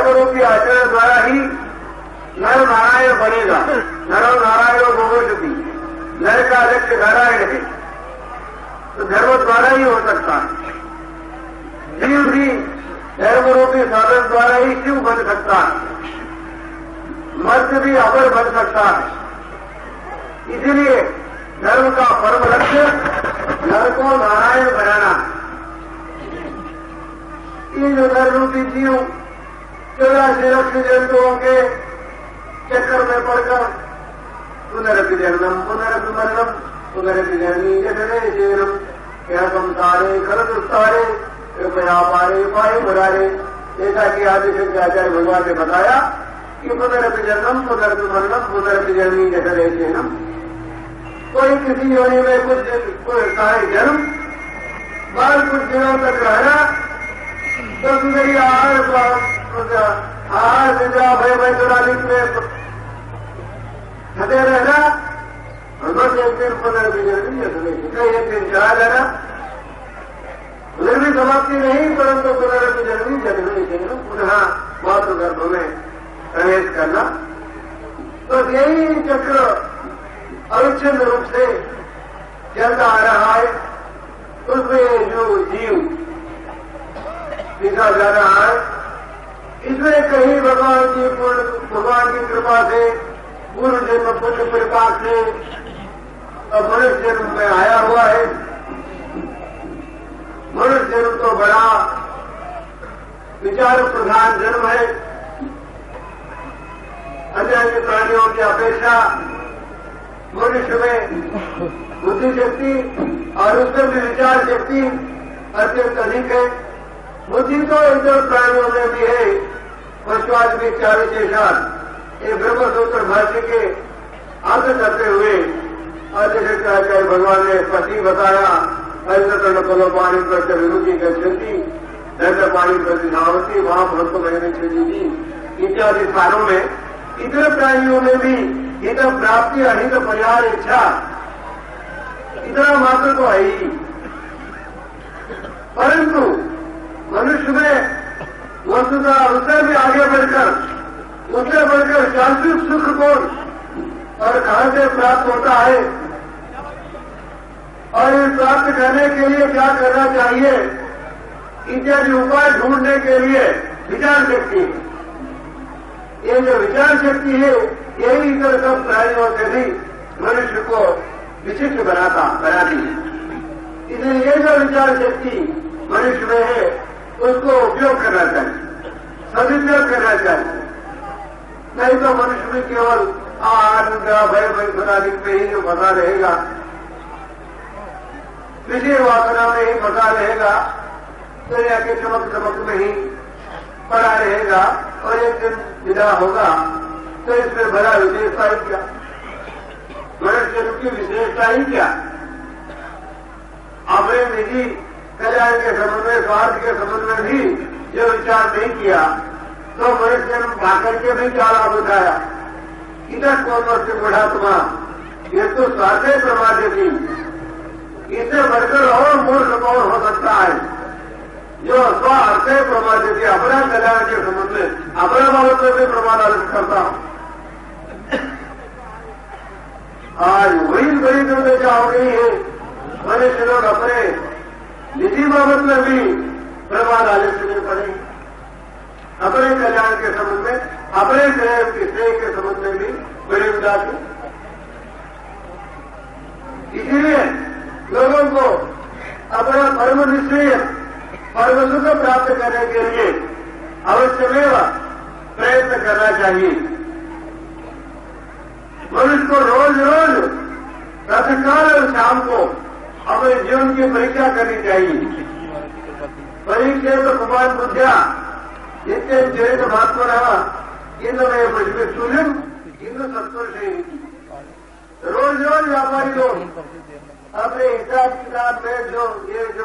E: रूपी आचरण द्वारा ही नर नारायण बनेगा। नरो नारायण भगवती, नर का लक्ष्य नारायण है, तो धर्म द्वारा ही हो सकता है। जीव भी धर्म रूपी साधन द्वारा ही शिव बन सकता है, मर्त्य भी अमर बन सकता है। इसलिए धर्म का परम लक्ष्य नर को नारायण बनाना। ये जो नर रूपी जीव 84 लक्ष जंतुओं के चक्कर में पड़कर पुनरपि जन्म पुनरपि मरणम पुनरपि जननी जठरे जीवनम क्या संसारे खल दुस्तारे कृपया पारे पाए मुरारे। जैसा कि आदि शंकराचार्य भगवान ने बताया कि पुनरपि जन्म पुनरपि मरणम पुनरपि जननी जठरे जीवनम। कोई किसी योनि में कुछ सारे जन्म बाद कुछ दिनों तक रहना, तो सुंदरी आहार निद्रा भय वैतरालिक में खड़े रहना और बस एक दिन पुनरपि जननी जठरे जीवनम, एक दिन चला जाना, उधर भी समाप्ति नहीं, परंतु पुनरपि जननी जठरे जीवनम, पुनः मातृ गर्भ में प्रवेश करना। तो यही चक्र अविच्छिन्न रूप से चलता आ रहा है। उसमें जो जीव लिखा जा रहा है, इसमें कहीं भगवान की कृपा से पूर्व जन्म पुण्य कृपा से और मनुष्य जन्म में आया हुआ है। मनुष्य जन्म तो बड़ा विचार प्रधान जन्म है। अन्य प्राणियों की अपेक्षा मनुष्य में बुद्धि शक्ति और उसमें भी विचार शक्ति अत्यंत अधिक है। बुद्धि तो इतर प्राणियों में भी है, पशुआद भी 40 ये ब्रह्मसूत्र भाष्य के अंत करते हुए आचार्य भगवान ने पति बताया, ऐसा कलो पानी पर विरुद्धि गति दंड पानी प्रतिधावती वहां भक्त महीने चली इत्यादि स्थानों में इतर प्राणियों में भी हित प्राप्ति अहित परिहार इच्छा इतना मात्र तो है ही, परंतु मनुष्य में वस्तुता उससे भी आगे बढ़कर शांति सुख को और कहां से प्राप्त होता है और ये प्राप्त करने के लिए क्या करना चाहिए इत्यादि उपाय ढूंढने के लिए विचार शक्ति है। ये जो विचार शक्ति है यही इतर सब प्राणियों से भी मनुष्य को विशिष्ट बनाती है। इसलिए ये जो विचार शक्ति मनुष्य में है उसको उपयोग करना चाहिए, सदुपयोग करना चाहिए। नहीं तो मनुष्य में केवल आहार निद्रा भय वैतरालिक में ही जो बना रहेगा विषय वासना में ही फंसा रहेगा, दुनिया के चमक चमक में ही पड़ा रहेगा और एक दिन विदा होगा तो इसमें बड़ा विशेषता ही क्या, मनुष्य की विशेषता ही क्या। अपने निजी कल्याण के संबंध में, स्वार्थ के संबंध में भी जो विचार नहीं किया तो मनुष्य ने भाकर के भी क्या लाभ उठाया। इधर कौन वस्तु बुढ़ात्मा, ये तो स्वार्थ प्रमाद थी, इससे बढ़कर और मूर्ख कौन हो सकता है जो स्वार्थ प्रमाद थी, अपना कल्याण के संबंध में अपना बाबत में भी प्रमाद आरोप करता हूं। आज वही बड़ी दुर्दशा हो गई है, मनुष्य लोग अपने निजी बाबत में भी प्रमाद आलोचना पड़ेंगे, अपने कल्याण के संबंध में, अपने श्रेय के संबंध में भी बड़े उदास हैं। इसीलिए लोगों को अपना परम निश्चय परम सुख प्राप्त करने के लिए अवश्यमेव प्रयत्न करना चाहिए। मनुष्य को रोज रोज प्रातःकाल और शाम को अपने जीवन की परीक्षा करनी चाहिए। परीक्षा तो भगवान बुद्धिया नित्य चरित महात्मा इनमें मुझमें सूर्यम इंद्र सत्वर से रोज रोज व्यापारी लोग अपने हिसाब किताब में जो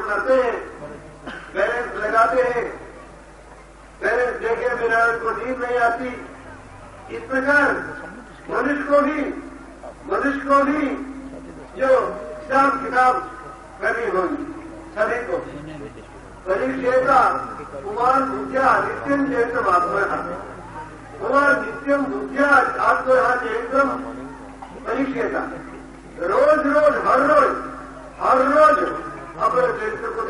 E: करते हैं, बैलेंस लगाते हैं, बैलेंस देखे बिना उनको नींद नहीं आती। इस प्रकार मनुष्य को भी जो हिसाब किताब करनी होगी सभी को। परीक्षेता कुमार बुद्धिया नित्यम चैत्र आत्मा, कुमार नित्यम बुद्धिया आत्मा चैत्रम परीक्षेता। रोज रोज हर रोज अपने चरित्र को